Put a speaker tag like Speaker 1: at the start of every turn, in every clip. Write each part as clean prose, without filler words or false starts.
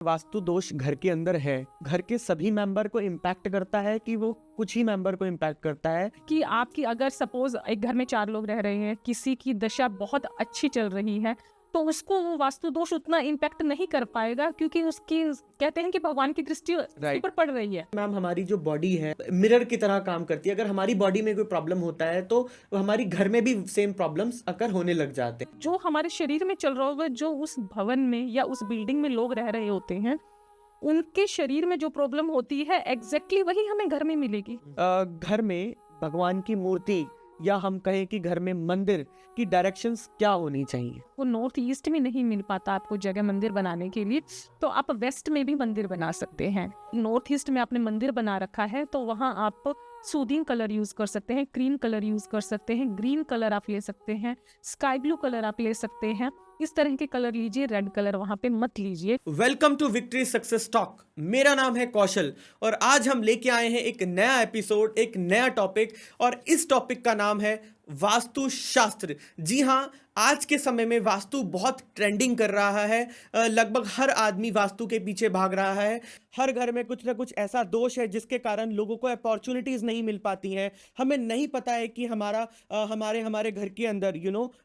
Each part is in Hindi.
Speaker 1: वास्तु दोष घर के अंदर है, घर के सभी मेंबर को इम्पैक्ट करता है कि वो कुछ ही मेंबर को इम्पैक्ट करता है?
Speaker 2: कि आपकी अगर सपोज एक घर में 4 लोग रह रहे हैं, किसी की दशा बहुत अच्छी चल रही है, तो उसको वो वास्तु दोष उतना इम्पैक्ट नहीं कर पाएगा, क्योंकि उसकी कहते हैं कि भगवान की दृष्टि उसके ऊपर पड़ रही है।
Speaker 1: मैम, हमारी जो बॉडी है मिरर की तरह काम करती है। अगर हमारी बॉडी में कोई प्रॉब्लम होता है तो हमारी घर में भी सेम प्रॉब्लम्स अकर होने लग जाते हैं।
Speaker 2: जो हमारे शरीर में चल रहा होगा, जो उस भवन में या उस बिल्डिंग में लोग रह रहे होते हैं, उनके शरीर में जो प्रॉब्लम होती है एग्जैक्टली वही हमें घर में मिलेगी।
Speaker 1: घर में भगवान की मूर्ति या हम कहें कि घर में मंदिर की डायरेक्शंस क्या होनी चाहिए?
Speaker 2: वो नॉर्थ ईस्ट में नहीं मिल पाता आपको जगह मंदिर बनाने के लिए, तो आप वेस्ट में भी मंदिर बना सकते हैं। नॉर्थ ईस्ट में आपने मंदिर बना रखा है तो वहाँ आप सूदिंग कलर यूज कर सकते हैं, क्रीम कलर यूज कर सकते हैं, ग्रीन कलर आप ले सकते हैं, स्काई ब्लू कलर आप ले सकते हैं। इस तरह के कलर लीजिए, रेड कलर वहाँ पे मत लीजिए।
Speaker 1: Welcome to Victory Success Talk. मेरा नाम है कौशल और आज हम लेके आए हैं एक नया एपिसोड, एक नया टॉपिक, और इस टॉपिक का नाम है वास्तुशास्त्र। जी हाँ, आज के समय में वास्तु बहुत ट्रेंडिंग कर रहा है। लगभग हर आदमी वास्तु के पीछे भाग रहा है। हर घर में कुछ ना कुछ ऐसा दोष है जिसके कारण लोगों को अपॉर्चुनिटीज नहीं मिल पाती हैं। हमें नहीं पता है कि हमारे घर के अंदर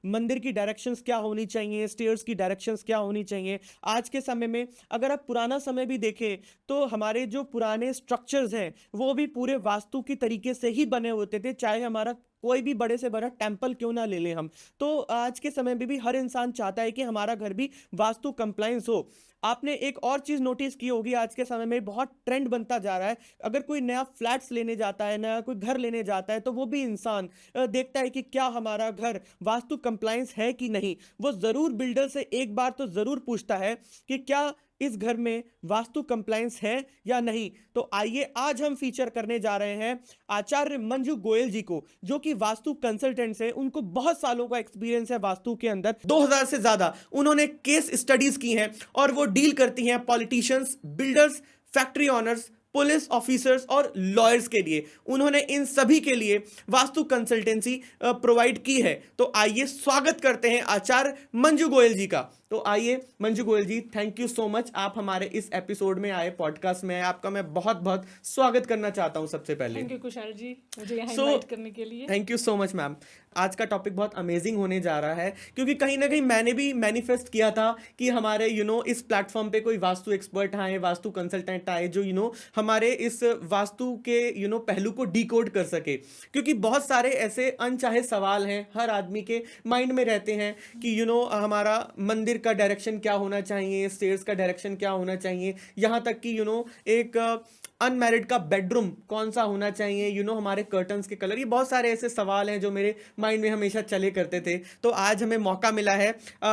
Speaker 1: मंदिर की डायरेक्शंस क्या होनी चाहिए, स्टेयर्स की डायरेक्शंस क्या होनी चाहिए। आज के समय में अगर आप पुराना समय भी देखें तो हमारे जो पुराने स्ट्रक्चर्स हैं वो भी पूरे वास्तु की तरीके से ही बने होते थे, चाहे हमारा कोई भी बड़े से बड़ा टेंपल क्यों ना ले लें हम। तो आज के समय में भी हर इंसान चाहता है कि हमारा घर भी वास्तु कंप्लायंस हो। आपने एक और चीज नोटिस की होगी, आज के समय में बहुत ट्रेंड बनता जा रहा है। अगर कोई नया फ्लैट्स लेने जाता है, नया कोई घर लेने जाता है, तो वो भी इंसान देखता है कि क्या हमारा घर वास्तु कंप्लायंस है कि नहीं। वो जरूर बिल्डर से एक बार तो जरूर पूछता है कि क्या इस घर में वास्तु कंप्लायंस है या नहीं। तो आइए आज हम फीचर करने जा रहे हैं आचार्य मंजू गोयल जी को, जो कि वास्तु कंसल्टेंट्स हैं। उनको बहुत सालों का एक्सपीरियंस है वास्तु के अंदर, 2000 से ज्यादा उन्होंने केस स्टडीज की हैं और वो डील करती हैं politicians, builders, factory honours, police officers और लॉयर्स के लिए। उन्होंने इन सभी के लिए वास्तु कंसल्टेंसी प्रोवाइड की है। तो आइए स्वागत करते हैं आचार्य मंजू गोयल जी का। तो आइए मंजू गोयल जी, थैंक यू सो मच, आप हमारे इस एपिसोड में आए, पॉडकास्ट में आए। आपका मैं बहुत बहुत स्वागत करना चाहता हूं सबसे पहले।
Speaker 2: थैंक यू कुशाल जी, मुझे यहाँ इनवाइट करने के लिए।
Speaker 1: Thank you so much ma'am. आज का टॉपिक बहुत अमेजिंग होने जा रहा है, क्योंकि कहीं ना कहीं मैंने भी मैनिफेस्ट किया था कि हमारे इस प्लेटफॉर्म पे कोई वास्तु एक्सपर्ट आए, वास्तु कंसल्टेंट आए, जो हमारे इस वास्तु के पहलू को डिकोड कर सके। क्योंकि बहुत सारे ऐसे अनचाहे सवाल हैं हर आदमी के माइंड में रहते हैं कि हमारा मंदिर का डायरेक्शन क्या होना चाहिए, स्टेयर्स का डायरेक्शन क्या होना चाहिए, यहाँ तक कि एक अनमैरिड का बेडरूम कौन सा होना चाहिए, हमारे कर्टन्स के कलर। ये बहुत सारे ऐसे सवाल हैं जो मेरे माइंड में हमेशा चले करते थे। तो आज हमें मौका मिला है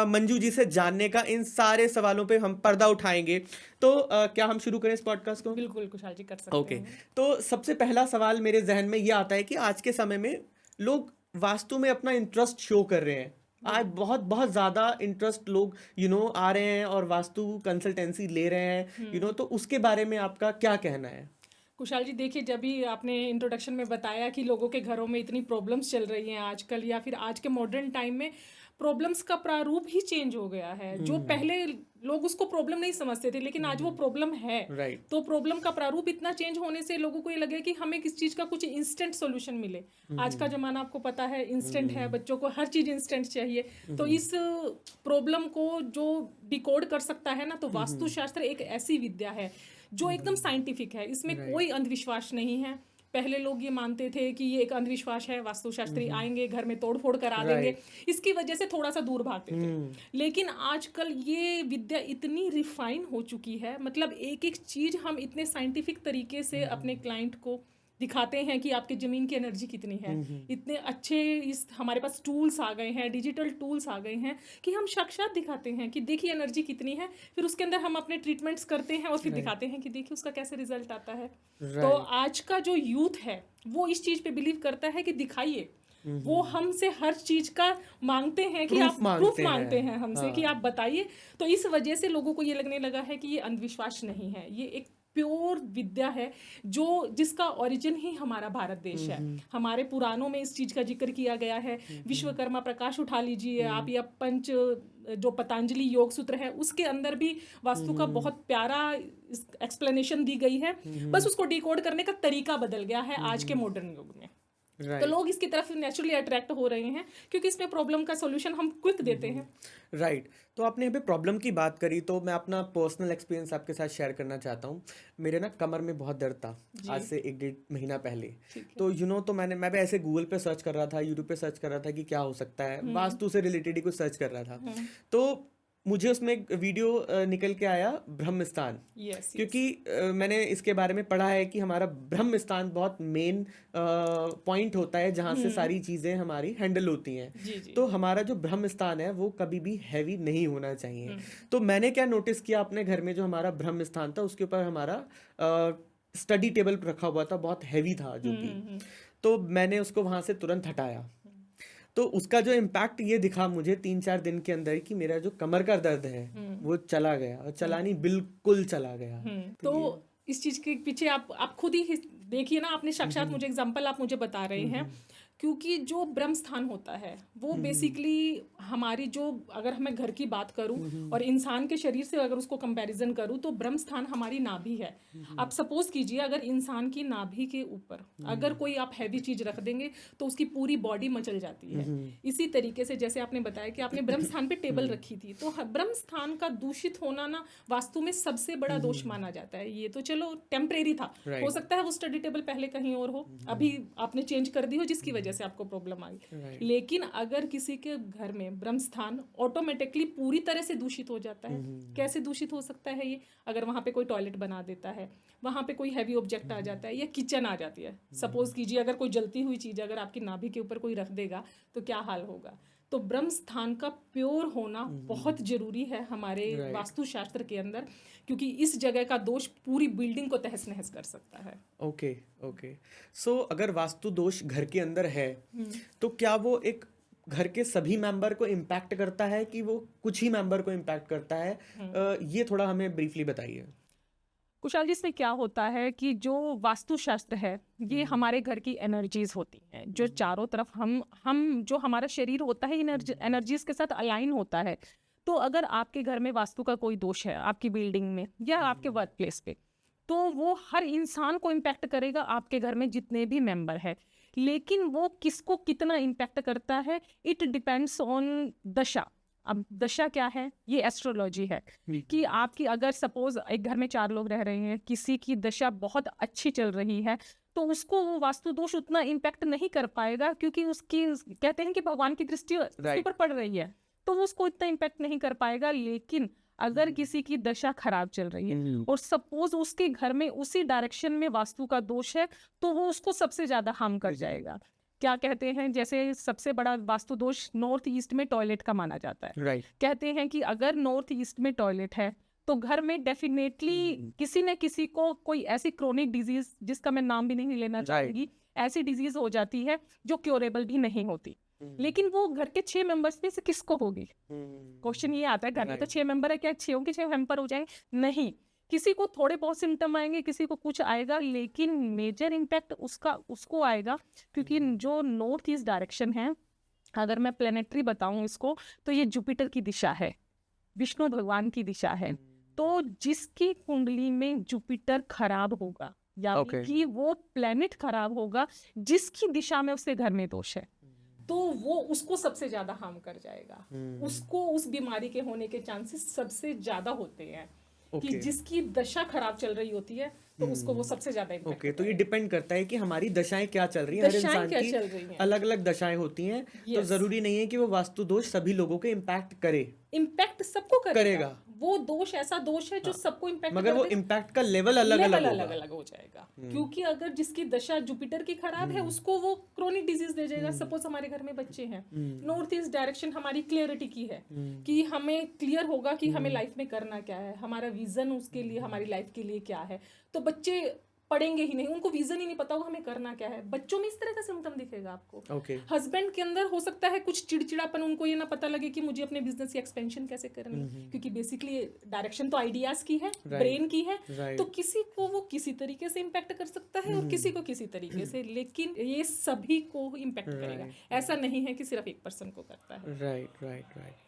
Speaker 1: मंजू जी से जानने का। इन सारे सवालों पे हम पर्दा उठाएंगे। तो क्या हम शुरू करें इस पॉडकास्ट को?
Speaker 2: बिल्कुल कुशाल जी, कर सकते
Speaker 1: ओके।
Speaker 2: हैं।
Speaker 1: तो सबसे पहला सवाल मेरे जहन में ये आता है कि आज के समय में लोग वास्तु में अपना इंटरेस्ट शो कर रहे हैं। आज बहुत बहुत ज्यादा इंटरेस्ट लोग आ रहे हैं और वास्तु कंसल्टेंसी ले रहे हैं। तो उसके बारे में आपका क्या कहना है?
Speaker 2: कुशाल जी देखिए, जब भी आपने इंट्रोडक्शन में बताया कि लोगों के घरों में इतनी प्रॉब्लम्स चल रही हैं आजकल, या फिर आज के मॉडर्न टाइम में प्रॉब्लम्स का प्रारूप ही चेंज हो गया है। जो पहले लोग उसको प्रॉब्लम नहीं समझते थे, लेकिन आज वो प्रॉब्लम है।
Speaker 1: राइट।
Speaker 2: तो प्रॉब्लम का प्रारूप इतना चेंज होने से लोगों को ये लगे कि हमें किस चीज का कुछ इंस्टेंट सॉल्यूशन मिले। आज का जमाना आपको पता है इंस्टेंट है, बच्चों को हर चीज इंस्टेंट चाहिए। तो इस प्रॉब्लम को जो डिकोड कर सकता है ना, तो वास्तुशास्त्र एक ऐसी विद्या है जो एकदम साइंटिफिक है। इसमें कोई अंधविश्वास नहीं है। पहले लोग ये मानते थे कि ये एक अंधविश्वास है, वास्तुशास्त्री आएंगे घर में तोड़ फोड़ करा देंगे, इसकी वजह से थोड़ा सा दूर भागते थे। लेकिन आजकल ये विद्या इतनी रिफाइन हो चुकी है, मतलब एक एक चीज हम इतने साइंटिफिक तरीके से अपने क्लाइंट को दिखाते हैं कि आपकी जमीन की एनर्जी कितनी है। इतने अच्छे हमारे पास टूल्स आ गए हैं, डिजिटल टूल्स आ गए हैं कि हम साक्षात दिखाते हैं कि देखिए एनर्जी कितनी है। फिर उसके अंदर हम अपने ट्रीटमेंट्स करते हैं और फिर दिखाते हैं कि देखिए उसका कैसे रिजल्ट आता है। तो आज का जो यूथ है वो इस चीज पे बिलीव करता है कि दिखाइए। वो हमसे हर चीज का मांगते हैं कि आप प्रूफ मांगते हैं हमसे कि आप बताइए। तो इस वजह से लोगों को ये लगने लगा है कि ये अंधविश्वास नहीं है, ये एक प्योर विद्या है, जो जिसका ओरिजिन ही हमारा भारत देश है। हमारे पुराणों में इस चीज का जिक्र किया गया है। विश्वकर्मा प्रकाश उठा लीजिए आप, या पंच जो पतंजलि योग सूत्र है उसके अंदर भी वास्तु का बहुत प्यारा एक्सप्लेनेशन दी गई है। बस उसको डिकोड करने का तरीका बदल गया है आज के मॉडर्न युग में। तो लोग इसकी तरफ नेचुरली अट्रैक्ट हो रहे हैं क्योंकि इसमें प्रॉब्लम का सॉल्यूशन हम क्विक देते हैं।
Speaker 1: राइट। तो आपने अभी प्रॉब्लम की बात करी, तो मैं अपना पर्सनल एक्सपीरियंस आपके साथ शेयर करना चाहता हूँ। मेरे ना कमर में बहुत दर्द था आज से 1-1.5 महीना पहले। तो तो मैं भी ऐसे गूगल पे सर्च कर रहा था, यूट्यूब पे सर्च कर रहा था कि क्या हो सकता है, वास्तु से रिलेटेड ही कुछ सर्च कर रहा था। तो मुझे उसमें एक वीडियो निकल के आया ब्रह्म स्थान। क्योंकि मैंने इसके बारे में पढ़ा है कि हमारा ब्रह्म स्थान बहुत मेन पॉइंट होता है जहाँ से सारी चीज़ें हमारी हैंडल होती हैं। तो हमारा जो ब्रह्म स्थान है वो कभी भी हैवी नहीं होना चाहिए। तो मैंने क्या नोटिस किया अपने घर में, जो हमारा ब्रह्म स्थान था उसके ऊपर हमारा स्टडी टेबल रखा हुआ था, बहुत हैवी था जो कि। तो मैंने उसको वहाँ से तुरंत हटाया। तो उसका जो इम्पैक्ट ये दिखा मुझे 3-4 दिन के अंदर कि मेरा जो कमर का दर्द है वो चला गया, और चला नहीं, बिल्कुल चला गया।
Speaker 2: तो इस चीज के पीछे आप खुद ही देखिए ना, आपने साक्षात मुझे एग्जांपल आप मुझे बता रहे हैं। क्योंकि जो ब्रह्म स्थान होता है वो बेसिकली हमारी जो, अगर मैं घर की बात करूं और इंसान के शरीर से अगर उसको कंपैरिजन करूं, तो ब्रह्म स्थान हमारी नाभि है। आप सपोज कीजिए अगर इंसान की नाभि के ऊपर अगर कोई आप हैवी चीज रख देंगे तो उसकी पूरी बॉडी मचल जाती है। इसी तरीके से जैसे आपने बताया कि आपने ब्रह्म स्थान पे टेबल रखी थी, तो ब्रह्म स्थान का दूषित होना ना वास्तु में सबसे बड़ा दोष माना जाता है। ये तो चलो टेम्परेरी था, हो सकता है वो स्टडी टेबल पहले कहीं और हो, अभी आपने चेंज कर दी हो जिसकी वजह से आपको प्रॉब्लम आई। लेकिन अगर किसी के घर में ब्रह्म स्थान ऑटोमेटिकली पूरी तरह से दूषित हो जाता है, कैसे दूषित हो सकता है ये? अगर वहां पे कोई टॉयलेट बना देता है, वहां पे कोई हैवी ऑब्जेक्ट आ जाता है, या किचन आ जाती है, सपोज कीजिए अगर कोई जलती हुई चीज अगर आपकी नाभि के ऊपर कोई रख देगा तो क्या हाल होगा। तो ब्रह्म स्थान का प्योर होना बहुत जरूरी है हमारे वास्तु शास्त्र के अंदर, क्योंकि इस जगह का दोष पूरी बिल्डिंग को तहस नहस कर सकता है।
Speaker 1: ओके। सो अगर वास्तु दोष घर के अंदर है तो क्या वो एक घर के सभी मेंबर को इम्पैक्ट करता है कि वो कुछ ही मेंबर को इम्पैक्ट करता है? ये थोड़ा हमें ब्रीफली बताइए।
Speaker 2: कुशाल जी, इसमें क्या होता है कि जो वास्तुशास्त्र है ये हमारे घर की एनर्जीज होती हैं, जो चारों तरफ हम जो हमारा शरीर होता है एनर्जीज के साथ अलाइन होता है। तो अगर आपके घर में वास्तु का कोई दोष है आपकी बिल्डिंग में या आपके वर्क प्लेस पे, तो वो हर इंसान को इम्पैक्ट करेगा, आपके घर में जितने भी मेंबर है। लेकिन वो किसको कितना इम्पैक्ट करता है, इट डिपेंड्स ऑन दशा। अब दशा क्या है, ये एस्ट्रोलॉजी है कि आपकी अगर सपोज एक घर में 4 लोग रह रहे हैं, किसी की दशा बहुत अच्छी चल रही है तो उसको वो वास्तु दोष उतना इम्पैक्ट नहीं कर पाएगा, क्योंकि उसकी कहते हैं कि भगवान की दृष्टि उसके ऊपर पड़ रही है, तो वो उसको इतना इम्पैक्ट नहीं कर पाएगा। लेकिन अगर किसी की दशा खराब चल रही है और सपोज उसके घर में उसी डायरेक्शन में वास्तु का दोष है, तो वो उसको सबसे ज्यादा हार्म कर जाएगा। क्या कहते हैं, जैसे सबसे बड़ा वास्तु दोष नॉर्थ ईस्ट में टॉयलेट का माना जाता है। कहते हैं कि अगर नॉर्थ ईस्ट में टॉयलेट है तो घर में डेफिनेटली किसी न किसी को कोई ऐसी क्रोनिक डिजीज, जिसका मैं नाम भी नहीं लेना चाहूंगी, ऐसी डिजीज हो जाती है जो क्योरेबल भी नहीं होती। लेकिन वो घर के 6 मेंबर्स में से किसको होगी? क्वेश्चन ये आता है, घर में तो 6 मेंबर है, क्या 6 के 6 हैम्पर हो जाएंगे? नहीं, किसी को थोड़े बहुत सिम्टम आएंगे, किसी को कुछ आएगा, लेकिन मेजर इम्पैक्ट उसको आएगा। क्योंकि जो नॉर्थ ईस्ट डायरेक्शन है, अगर मैं प्लेनेटरी बताऊं इसको, तो ये जुपिटर की दिशा है, विष्णु भगवान की दिशा है। तो जिसकी कुंडली में जुपिटर खराब होगा या कि वो प्लेनेट खराब होगा जिसकी दिशा में उसके घर में दोष है, तो वो उसको सबसे ज्यादा हार्म कर जाएगा। उसको उस बीमारी के होने के चांसेस सबसे ज्यादा होते हैं। कि जिसकी दशा खराब चल रही होती है तो उसको वो सबसे ज्यादा इम्पैक्ट
Speaker 1: तो ये डिपेंड करता है कि हमारी दशाएं क्या चल रही हैं। हर इंसान की अलग अलग दशाएं होती हैं। तो जरूरी नहीं है कि वो वास्तु दोष सभी लोगों को इम्पैक्ट करे।
Speaker 2: इम्पैक्ट सबको करेगा। वो दोष ऐसा दोष है जो सबको इम्पैक्ट,
Speaker 1: मगर वो इम्पैक्ट का लेवल अलग अलग
Speaker 2: हो जाएगा। क्योंकि अगर जिसकी दशा जुपिटर की खराब है उसको वो क्रोनिक डिजीज दे जाएगा। सपोज हमारे घर में बच्चे हैं, नॉर्थ ईस्ट डायरेक्शन हमारी क्लियरिटी की है कि हमें क्लियर होगा कि हमें लाइफ में करना क्या है, हमारा विजन उसके लिए, हमारी लाइफ के लिए क्या है। तो बच्चे पढ़ेंगे ही नहीं, उनको विजन ही नहीं पता होगा हमें करना क्या है। बच्चों में इस तरह का सिम्टम दिखेगा आपको।
Speaker 1: ओके।
Speaker 2: हस्बैंड के अंदर हो सकता है कुछ चिड़चिड़ापन, उनको ये ना पता लगे कि मुझे अपने बिजनेस की एक्सपेंशन कैसे करनी है, क्योंकि बेसिकली डायरेक्शन तो आइडियाज की है, ब्रेन की है, तो किसी को वो किसी तरीके से इम्पैक्ट कर सकता है और किसी को किसी तरीके से, लेकिन ये सभी को इम्पैक्ट करेगा। ऐसा नहीं है कि सिर्फ एक पर्सन को करता है।
Speaker 1: राइट।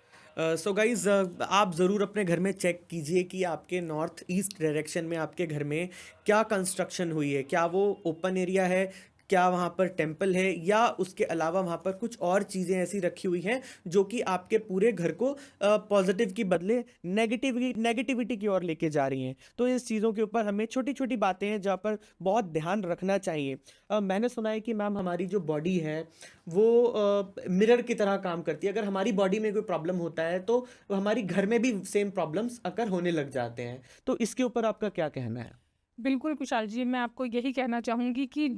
Speaker 1: सो गाइज, आप ज़रूर अपने घर में चेक कीजिए कि आपके नॉर्थ ईस्ट डायरेक्शन में आपके घर में क्या कंस्ट्रक्शन हुई है, क्या वो ओपन एरिया है, क्या वहाँ पर टेम्पल है, या उसके अलावा वहाँ पर कुछ और चीज़ें ऐसी रखी हुई हैं जो कि आपके पूरे घर को पॉजिटिव की बदले नेगेटिविटी की ओर लेके जा रही हैं। तो इस चीज़ों के ऊपर हमें छोटी छोटी बातें हैं जहाँ पर बहुत ध्यान रखना चाहिए। मैंने सुना है कि मैम हमारी जो बॉडी है वो मिरर की तरह काम करती है। अगर हमारी बॉडी में कोई प्रॉब्लम होता है तो हमारी घर में भी सेम प्रॉब्लम्स अगर होने लग जाते हैं। तो इसके ऊपर आपका क्या कहना है?
Speaker 2: बिल्कुल कुशाल जी, मैं आपको यही कहना चाहूंगी कि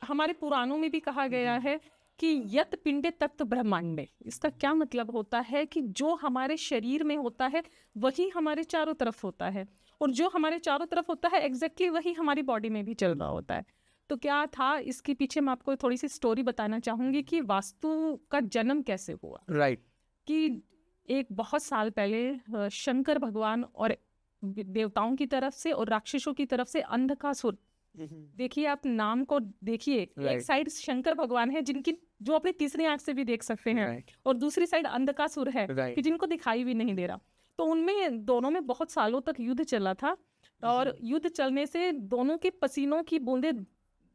Speaker 2: हमारे पुराणों में भी कहा गया है कि यत पिंडे तत् ब्रह्मांडे। इसका क्या मतलब होता है कि जो हमारे शरीर में होता है वही हमारे चारों तरफ होता है, और जो हमारे चारों तरफ होता है एग्जैक्टली वही हमारी बॉडी में भी चल रहा होता है। तो क्या था इसके पीछे, मैं आपको थोड़ी सी स्टोरी बताना चाहूंगी कि वास्तु का जन्म कैसे हुआ।
Speaker 1: राइट।
Speaker 2: कि एक बहुत साल पहले शंकर भगवान और देवताओं की तरफ से और राक्षसों की तरफ से अंधकासुर, देखिए आप नाम को देखिए, एक साइड शंकर भगवान है जिनकी जो अपनी तीसरी आंख से भी देख सकते हैं, और दूसरी साइड अंधकासुर है कि जिनको दिखाई भी नहीं दे रहा। तो उनमें दोनों में बहुत सालों तक युद्ध चला था, और युद्ध चलने से दोनों के पसीनों की बूंदें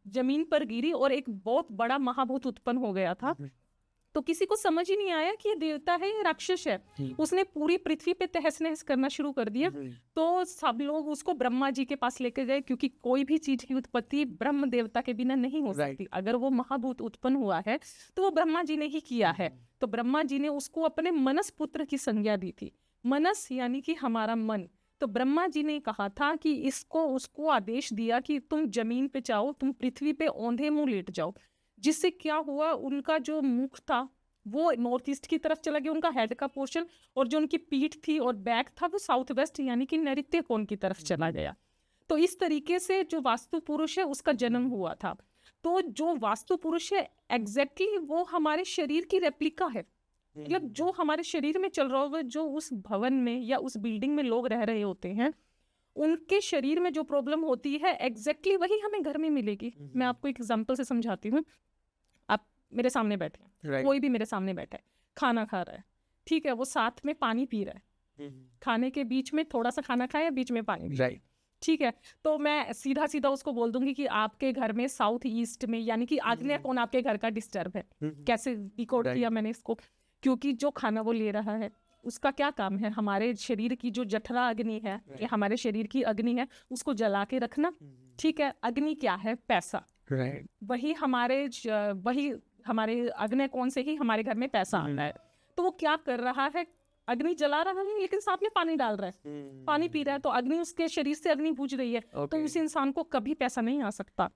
Speaker 2: जमीन पर गिरी और एक बहुत बड़ा महाभूत उत्पन्न हो गया था। तो किसी को समझ ही नहीं आया कि ये देवता है या राक्षस है। उसने पूरी पृथ्वी पे तहस नहस करना शुरू कर दिया। तो सब लोग उसको ब्रह्मा जी के पास लेके गए, क्योंकि कोई भी चीज की उत्पत्ति ब्रह्म देवता के बिना नहीं हो सकती। अगर वो महाभूत उत्पन्न हुआ है तो वो ब्रह्मा जी ने ही किया है। तो ब्रह्मा जी ने उसको अपने मनस पुत्र की संज्ञा दी थी। मनस यानी कि हमारा मन। तो ब्रह्मा जी ने कहा था कि उसको आदेश दिया कि तुम जमीन पे जाओ, तुम पृथ्वी पे औंधे मुंह लेट जाओ। जिससे क्या हुआ, उनका जो मुख था वो नॉर्थ ईस्ट की तरफ चला गया, उनका हेड का पोर्शन, और जो उनकी पीठ थी और बैक था वो साउथ वेस्ट यानी कि नैऋत्य कोण की तरफ चला गया। तो इस तरीके से जो वास्तु पुरुष है उसका जन्म हुआ था। तो जो वास्तु पुरुष है एग्जैक्टली वो हमारे शरीर की रेप्लिका है। मतलब जो हमारे शरीर में चल रहा होगा, जो उस भवन में या उस बिल्डिंग में लोग रह रहे होते हैं, उनके शरीर में जो प्रॉब्लम होती है एग्जैक्टली वही हमें घर में मिलेगी। मैं आपको एक एग्जांपल से समझाती हूँ। आप मेरे सामने बैठे हैं, कोई भी मेरे सामने बैठा है, खाना खा रहा है, ठीक है, वो साथ में पानी पी रहा है, खाने के बीच में थोड़ा सा खाना खाया, बीच में पानी, ठीक है, तो मैं सीधा सीधा उसको बोल दूंगी कि आपके घर में साउथ ईस्ट में यानी कि आग्नेय कोण आपके घर का डिस्टर्ब है। कैसे डिकोड किया मैंने इसको, क्योंकि जो खाना वो ले रहा है उसका क्या काम है, हमारे शरीर की जो जठरा अग्नि है या हमारे शरीर की अग्नि है उसको जला के रखना, ठीक है। अग्नि क्या है, पैसा, वही हमारे अग्नि कोण से ही हमारे घर में पैसा आता है। तो वो क्या कर रहा है, अग्नि जला रहा है लेकिन साथ में पानी डाल रहा है, पानी पी रहा है, तो अग्नि उसके शरीर से अग्नि बुझ रही है, तो उस इंसान को कभी पैसा नहीं आ सकता।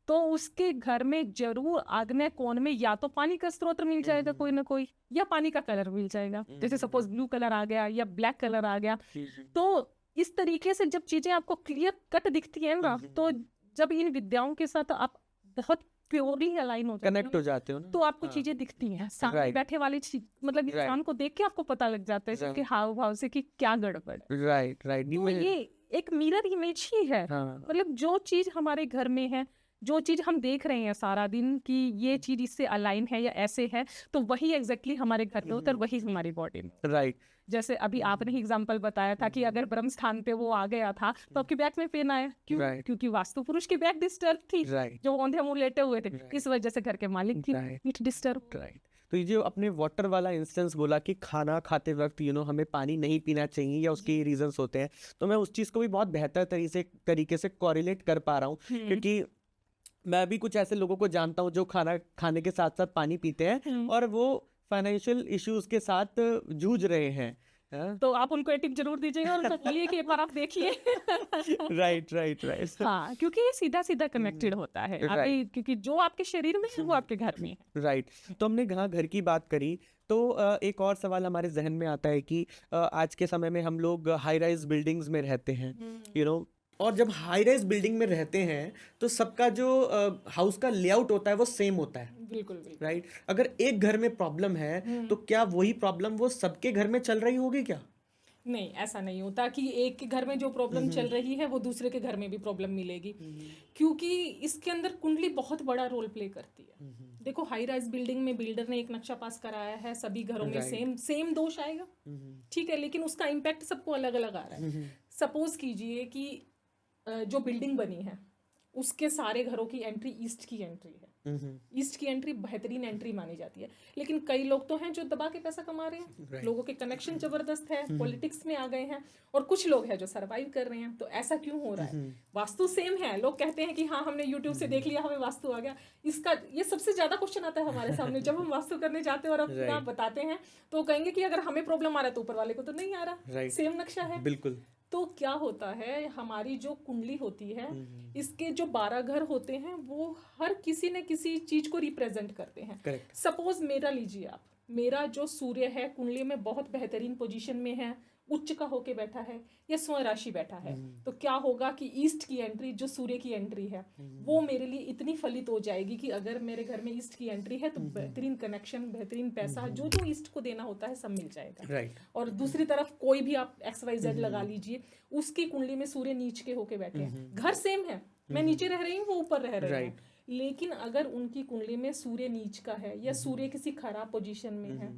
Speaker 2: तो उसके घर में जरूर आग्नेय कोण में या तो पानी का स्रोत मिल जाएगा कोई ना कोई, या पानी का कलर मिल जाएगा, जैसे सपोज ब्लू कलर आ गया या ब्लैक कलर आ गया। तो इस तरीके से जब चीजें आपको क्लियर कट दिखती है ना, तो जब इन विद्याओं के साथ आप बहुत प्योरली अलाइन हो
Speaker 1: कनेक्ट हो जाते हो ना,
Speaker 2: तो आपको चीजें दिखती हैं सामने बैठे वाली चीज, मतलब इंसान को देख के आपको पता लग जाता है उसके हाव भाव से कि क्या गड़बड़ है।
Speaker 1: राइट।
Speaker 2: तो ये एक मिरर इमेज ही है। मतलब जो चीज हमारे घर में है, जो चीज हम देख रहे हैं सारा दिन कि ये चीज इससे अलाइन है या ऐसे है, तो वही एग्जैक्टली हमारे घर में उतर, वही हमारी बॉडी में।
Speaker 1: राइट।
Speaker 2: जैसे अभी आपने ही एग्जांपल बताया था कि अगर ब्रह्म स्थान पे वो आ गया था तो आपके बैक में पेन आया, क्यों? क्योंकि वास्तु पुरुष की बैक डिस्टर्ब थी, जो औंधे मुंह लेटे हुए थे, इस वजह से घर के मालिक की पीठ डिस्टर्ब।
Speaker 1: तो ये जो अपने वाटर वाला इंस्टेंस बोला कि खाना खाते वक्त हमें पानी नहीं पीना चाहिए या उसके रीजंस होते हैं, तो मैं उस चीज़ को भी बहुत बेहतर तरीके से कोरिलेट कर पा रहा हूँ, क्योंकि मैं भी कुछ ऐसे लोगों को जानता हूँ जो खाना खाने के साथ साथ पानी पीते हैं और वो फाइनेंशियल इश्यूज के साथ जूझ रहे हैं।
Speaker 2: तो आप उनको एक टिप जरूर दीजिएगा और उनको बोलिए कि एक बार आप देखिए।
Speaker 1: राइट।
Speaker 2: हाँ, क्योंकि ये सीधा सीधा कनेक्टेड होता है, क्योंकि जो आपके शरीर में है वो आपके घर में है।
Speaker 1: राइट। तो हमने यहाँ घर की बात करी, तो एक और सवाल हमारे जहन में आता है कि आज के समय में हम लोग हाई राइज बिल्डिंग्स में रहते हैं, और जब हाई राइज बिल्डिंग में रहते हैं तो सबका जो हाउस का लेआउट होता है वो सेम होता है,
Speaker 2: बिल्कुल बिल्कुल।
Speaker 1: राइट? अगर एक घर में प्रॉब्लम है तो क्या वही प्रॉब्लम वो सबके घर में चल रही होगी क्या?
Speaker 2: नहीं, ऐसा नहीं होता कि एक के घर में जो प्रॉब्लम चल रही है वो दूसरे के घर में भी प्रॉब्लम मिलेगी, क्योंकि इसके अंदर कुंडली बहुत बड़ा रोल प्ले करती है। देखो, हाई राइज बिल्डिंग में बिल्डर ने एक नक्शा पास कराया है, सभी घरों में सेम दोष आएगा, ठीक है, लेकिन उसका इम्पैक्ट सबको अलग अलग आ रहा है। सपोज कीजिए कि जो बिल्डिंग बनी है उसके सारे घरों की एंट्री ईस्ट की एंट्री है, ईस्ट की एंट्री बेहतरीन एंट्री मानी जाती है, लेकिन कई लोग तो हैं जो दबा के पैसा कमा रहे हैं, लोगों के कनेक्शन जबरदस्त है, पॉलिटिक्स में आ गए हैं, और कुछ लोग हैं जो सरवाइव कर रहे हैं। तो ऐसा क्यों हो रहा है? वास्तु सेम है, लोग कहते हैं कि हाँ हमने यूट्यूब से देख लिया, हमें वास्तु आ गया। इसका ये सबसे ज्यादा क्वेश्चन आता है हमारे सामने जब हम वास्तु करने जाते हैं और अपना बताते हैं, तो कहेंगे कि अगर हमें प्रॉब्लम आ रहा है तो ऊपर वाले को तो नहीं आ रहा, सेम नक्शा है।
Speaker 1: बिल्कुल।
Speaker 2: तो क्या होता है, हमारी जो कुंडली होती है, इसके जो 12 घर होते हैं वो हर किसी न किसी चीज को रिप्रेजेंट करते हैं। सपोज मेरा लीजिए आप, मेरा जो सूर्य है कुंडली में बहुत बेहतरीन पोजीशन में है, उच्च का होके बैठा है या स्वयं राशि बैठा है, तो क्या होगा कि ईस्ट की एंट्री जो सूर्य की एंट्री है वो मेरे लिए इतनी फलित हो जाएगी कि अगर मेरे घर में ईस्ट की एंट्री है तो बेहतरीन कनेक्शन, बेहतरीन पैसा, जो जो ईस्ट को देना होता है सब मिल जाएगा। और दूसरी तरफ कोई भी आप XYZ लगा लीजिए, उसकी कुंडली में सूर्य नीच के होके बैठे हैं, घर सेम है, मैं नीचे रह रही हूँ, वो ऊपर रह रही हूँ, लेकिन अगर उनकी कुंडली में सूर्य नीच का है या सूर्य किसी खराब पोजीशन में है,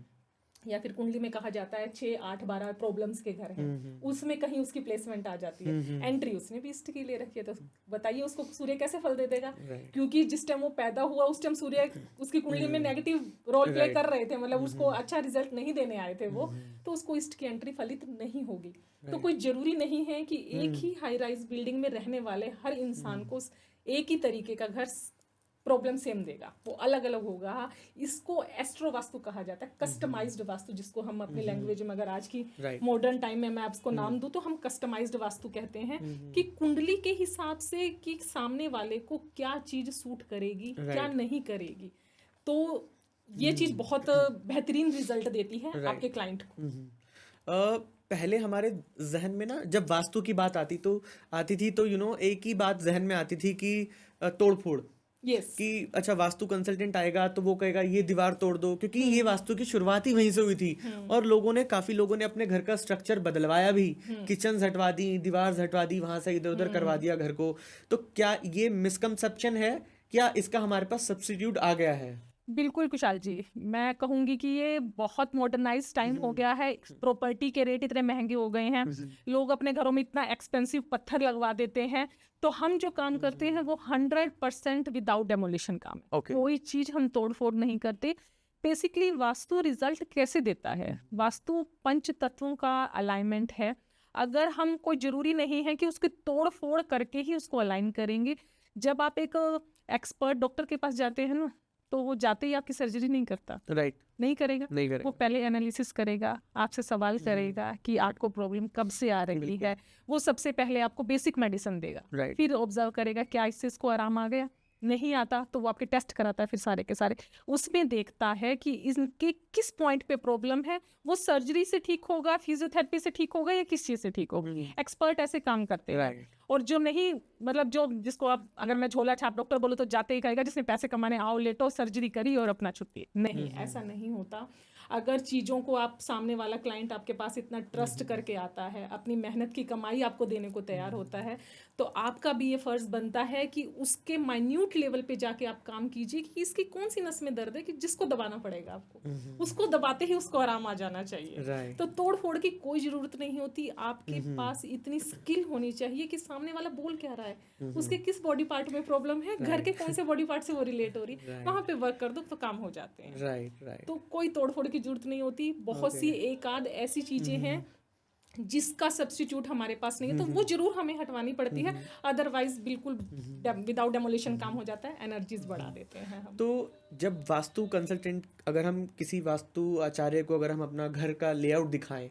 Speaker 2: या फिर कुंडली में कहा जाता है 6, 8, 12 प्रॉब्लम्स के घर हैं, उसमें कहीं उसकी प्लेसमेंट आ जाती है, एंट्री उसने भी ईस्ट की ले रखी है, तो बताइए उसको सूर्य कैसे फल दे देगा? क्योंकि जिस टाइम वो पैदा हुआ उस टाइम सूर्य उसकी कुंडली में नेगेटिव रोल प्ले कर रहे थे, मतलब उसको अच्छा रिजल्ट नहीं देने आए थे वो, तो उसको ईस्ट की एंट्री फलित नहीं होगी। तो कोई जरूरी नहीं है कि एक ही हाई राइज बिल्डिंग में रहने वाले हर इंसान को एक ही तरीके का घर प्रॉब्लम सेम देगा, वो अलग अलग होगा। इसको एस्ट्रो वास्तु कहा जाता है, कस्टमाइज्ड वास्तु, जिसको हम अपनी लैंग्वेज में अगर आज की मॉडर्न टाइम में मैं आपको नाम दूं तो हम कस्टमाइज्ड वास्तु कहते हैं, कि कुंडली के हिसाब से कि सामने वाले को क्या चीज सूट करेगी, क्या नहीं करेगी। तो ये चीज बहुत बेहतरीन रिजल्ट देती है आपके क्लाइंट को।
Speaker 1: पहले हमारे जहन में ना जब वास्तु की बात आती थी तो एक ही बात जहन में आती थी कि तोड़ फोड़, कि अच्छा वास्तु कंसल्टेंट आएगा तो वो कहेगा ये दीवार तोड़ दो, क्योंकि ये वास्तु की शुरुआत ही वहीं से हुई थी, और काफी लोगों ने अपने घर का स्ट्रक्चर बदलवाया भी, किचन हटवा दी, दीवार हटवा दी, वहां से इधर उधर करवा दिया घर को। तो क्या ये मिसकंसेप्शन है, क्या इसका हमारे पास सब्स्टिट्यूट आ गया है?
Speaker 2: बिल्कुल कुशाल जी, मैं कहूंगी कि ये बहुत मॉडर्नाइज टाइम हो गया है, प्रॉपर्टी के रेट इतने महंगे हो गए हैं, लोग अपने घरों में इतना एक्सपेंसिव पत्थर लगवा देते हैं, तो हम जो काम करते हैं वो 100% विदाउट डेमोलिशन काम है। कोई चीज हम तोड़ फोड़ नहीं करते। बेसिकली वास्तु रिजल्ट कैसे देता है? वास्तु पंच तत्वों का अलाइनमेंट है। अगर हम, कोई जरूरी नहीं है कि उसकी तोड़ फोड़ करके ही उसको अलाइन करेंगे। जब आप एक एक्सपर्ट डॉक्टर के पास जाते हैं ना, तो वो जाते ही आपकी सर्जरी नहीं करता, नहीं करेगा। वो पहले एनालिसिस करेगा, आपसे सवाल करेगा कि आपको प्रॉब्लम कब से आ रही है, वो सबसे पहले आपको बेसिक मेडिसिन देगा, फिर ऑब्जर्व करेगा क्या इससे इसको आराम आ गया, नहीं आता तो वो आपके टेस्ट कराता है, फिर सारे के सारे उसमें देखता है कि इनके किस पॉइंट पे प्रॉब्लम है, वो सर्जरी से ठीक होगा, फिजियोथेरेपी से ठीक होगा, या किस चीज से ठीक होगा। एक्सपर्ट ऐसे काम करते हैं। और जो नहीं, मतलब जो जिसको आप, अगर मैं झोला छाप डॉक्टर बोलूँ तो जाते ही कहेगा जिसने पैसे कमाने, आओ लेटो सर्जरी करी और अपना छुट्टी। नहीं, ऐसा नहीं होता। अगर चीज़ों को आप, सामने वाला क्लाइंट आपके पास इतना ट्रस्ट करके आता है, अपनी मेहनत की कमाई आपको देने को तैयार होता है, तो आपका भी ये फर्ज बनता है कि उसके माइन्यूट लेवल पे जाके आप काम कीजिए कि इसकी कौन सी नस में दर्द है कि जिसको दबाना पड़ेगा आपको, उसको दबाते ही उसको आराम आ जाना चाहिए। तो तोड़ फोड़ की कोई जरूरत नहीं होती। आपके पास इतनी स्किल होनी चाहिए कि सामने वाला बोल क्या रहा है, उसके किस बॉडी पार्ट में प्रॉब्लम है, घर के कौन से बॉडी पार्ट से वो रिलेट हो रही, वहां पे वर्क कर दो तो काम हो जाते हैं। तो कोई तोड़ फोड़ की जरूरत नहीं होती। बहुत सी एक आध ऐसी चीजें हैं जिसका सब्स्टिट्यूट हमारे पास नहीं है, तो वो जरूर हमें हटवानी पड़ती है, अदरवाइज बिल्कुल विदाउट डेमोलिशन काम हो जाता है, एनर्जीज बढ़ा देते हैं हम।
Speaker 1: तो जब वास्तु कंसल्टेंट, अगर हम किसी वास्तु आचार्य को अगर हम अपना घर का लेआउट दिखाएं,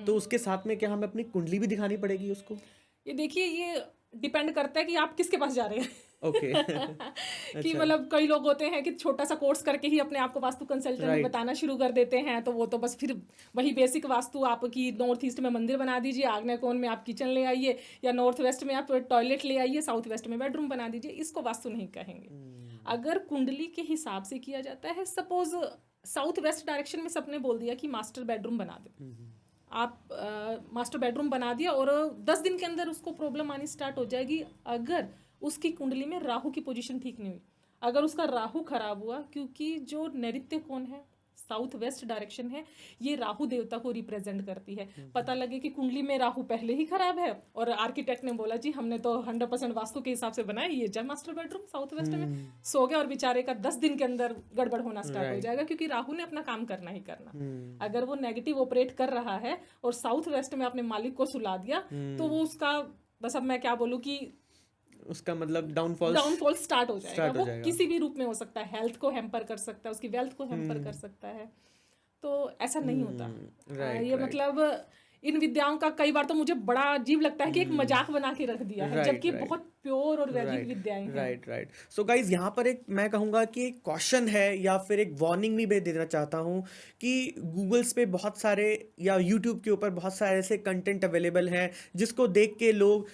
Speaker 1: तो उसके साथ में क्या हमें अपनी कुंडली भी दिखानी पड़ेगी उसको?
Speaker 2: ये देखिए, ये डिपेंड करता है कि आप किसके पास जा रहे हैं।
Speaker 1: ओके।
Speaker 2: कि
Speaker 1: अच्छा।
Speaker 2: मतलब कई लोग होते हैं कि छोटा सा कोर्स करके ही अपने आप को वास्तु कंसल्टेंट
Speaker 1: राइट।
Speaker 2: बताना शुरू कर देते हैं, तो वो तो बस फिर वही बेसिक वास्तु आपकी नॉर्थ ईस्ट में मंदिर बना दीजिए, आग्नेय कोण में आप किचन ले आइए, या नॉर्थ वेस्ट में आप टॉयलेट ले आइए, साउथ वेस्ट में बेडरूम बना दीजिए, इसको वास्तु नहीं कहेंगे। अगर कुंडली के हिसाब से किया जाता है, सपोज साउथ वेस्ट डायरेक्शन में सबने बोल दिया कि मास्टर बेडरूम बना दे, आप मास्टर बेडरूम बना दिया और 10 दिन के अंदर उसको प्रॉब्लम आनी स्टार्ट हो जाएगी अगर उसकी कुंडली में राहु की पोजीशन ठीक नहीं हुई। अगर उसका राहु खराब हुआ, क्योंकि जो नैऋत्य कोण है साउथ वेस्ट डायरेक्शन है, ये राहु देवता को रिप्रेजेंट करती है। पता लगे कि कुंडली में राहु पहले ही खराब है और आर्किटेक्ट ने बोला जी हमने तो 100% वास्तु के हिसाब से बनाया, ये जब मास्टर बेडरूम साउथ वेस्ट में सो गया और बेचारे का 10 दिन के अंदर गड़बड़ होना स्टार्ट हो जाएगा, क्योंकि राहु ने अपना काम करना ही करना। अगर वो नेगेटिव ऑपरेट कर रहा है और साउथ वेस्ट में अपने मालिक को सुला दिया, तो वो उसका बस, अब मैं क्या बोलूँ कि
Speaker 1: उसका मतलब डाउनफॉल
Speaker 2: स्टार्ट हो जाएगा। वो किसी भी रूप में हो सकता है, हेल्थ को हैम्पर कर सकता है, उसकी वेल्थ को हैम्पर कर सकता है, तो ऐसा नहीं होता। ये मतलब इन विद्याओं का कई बार तो मुझे बड़ा अजीब लगता है कि एक मजाक बना के रख दिया है, जबकि बहुत प्योर और वैदिक विद्याएं हैं।
Speaker 1: राइट। सो गाइज, यहाँ पर एक मैं कहूँगा कि एक क्वेश्चन है या फिर एक वार्निंग भी मैं देना चाहता हूँ कि गूगल्स पे बहुत सारे या यूट्यूब के ऊपर बहुत सारे ऐसे कंटेंट अवेलेबल हैं जिसको देख के लोग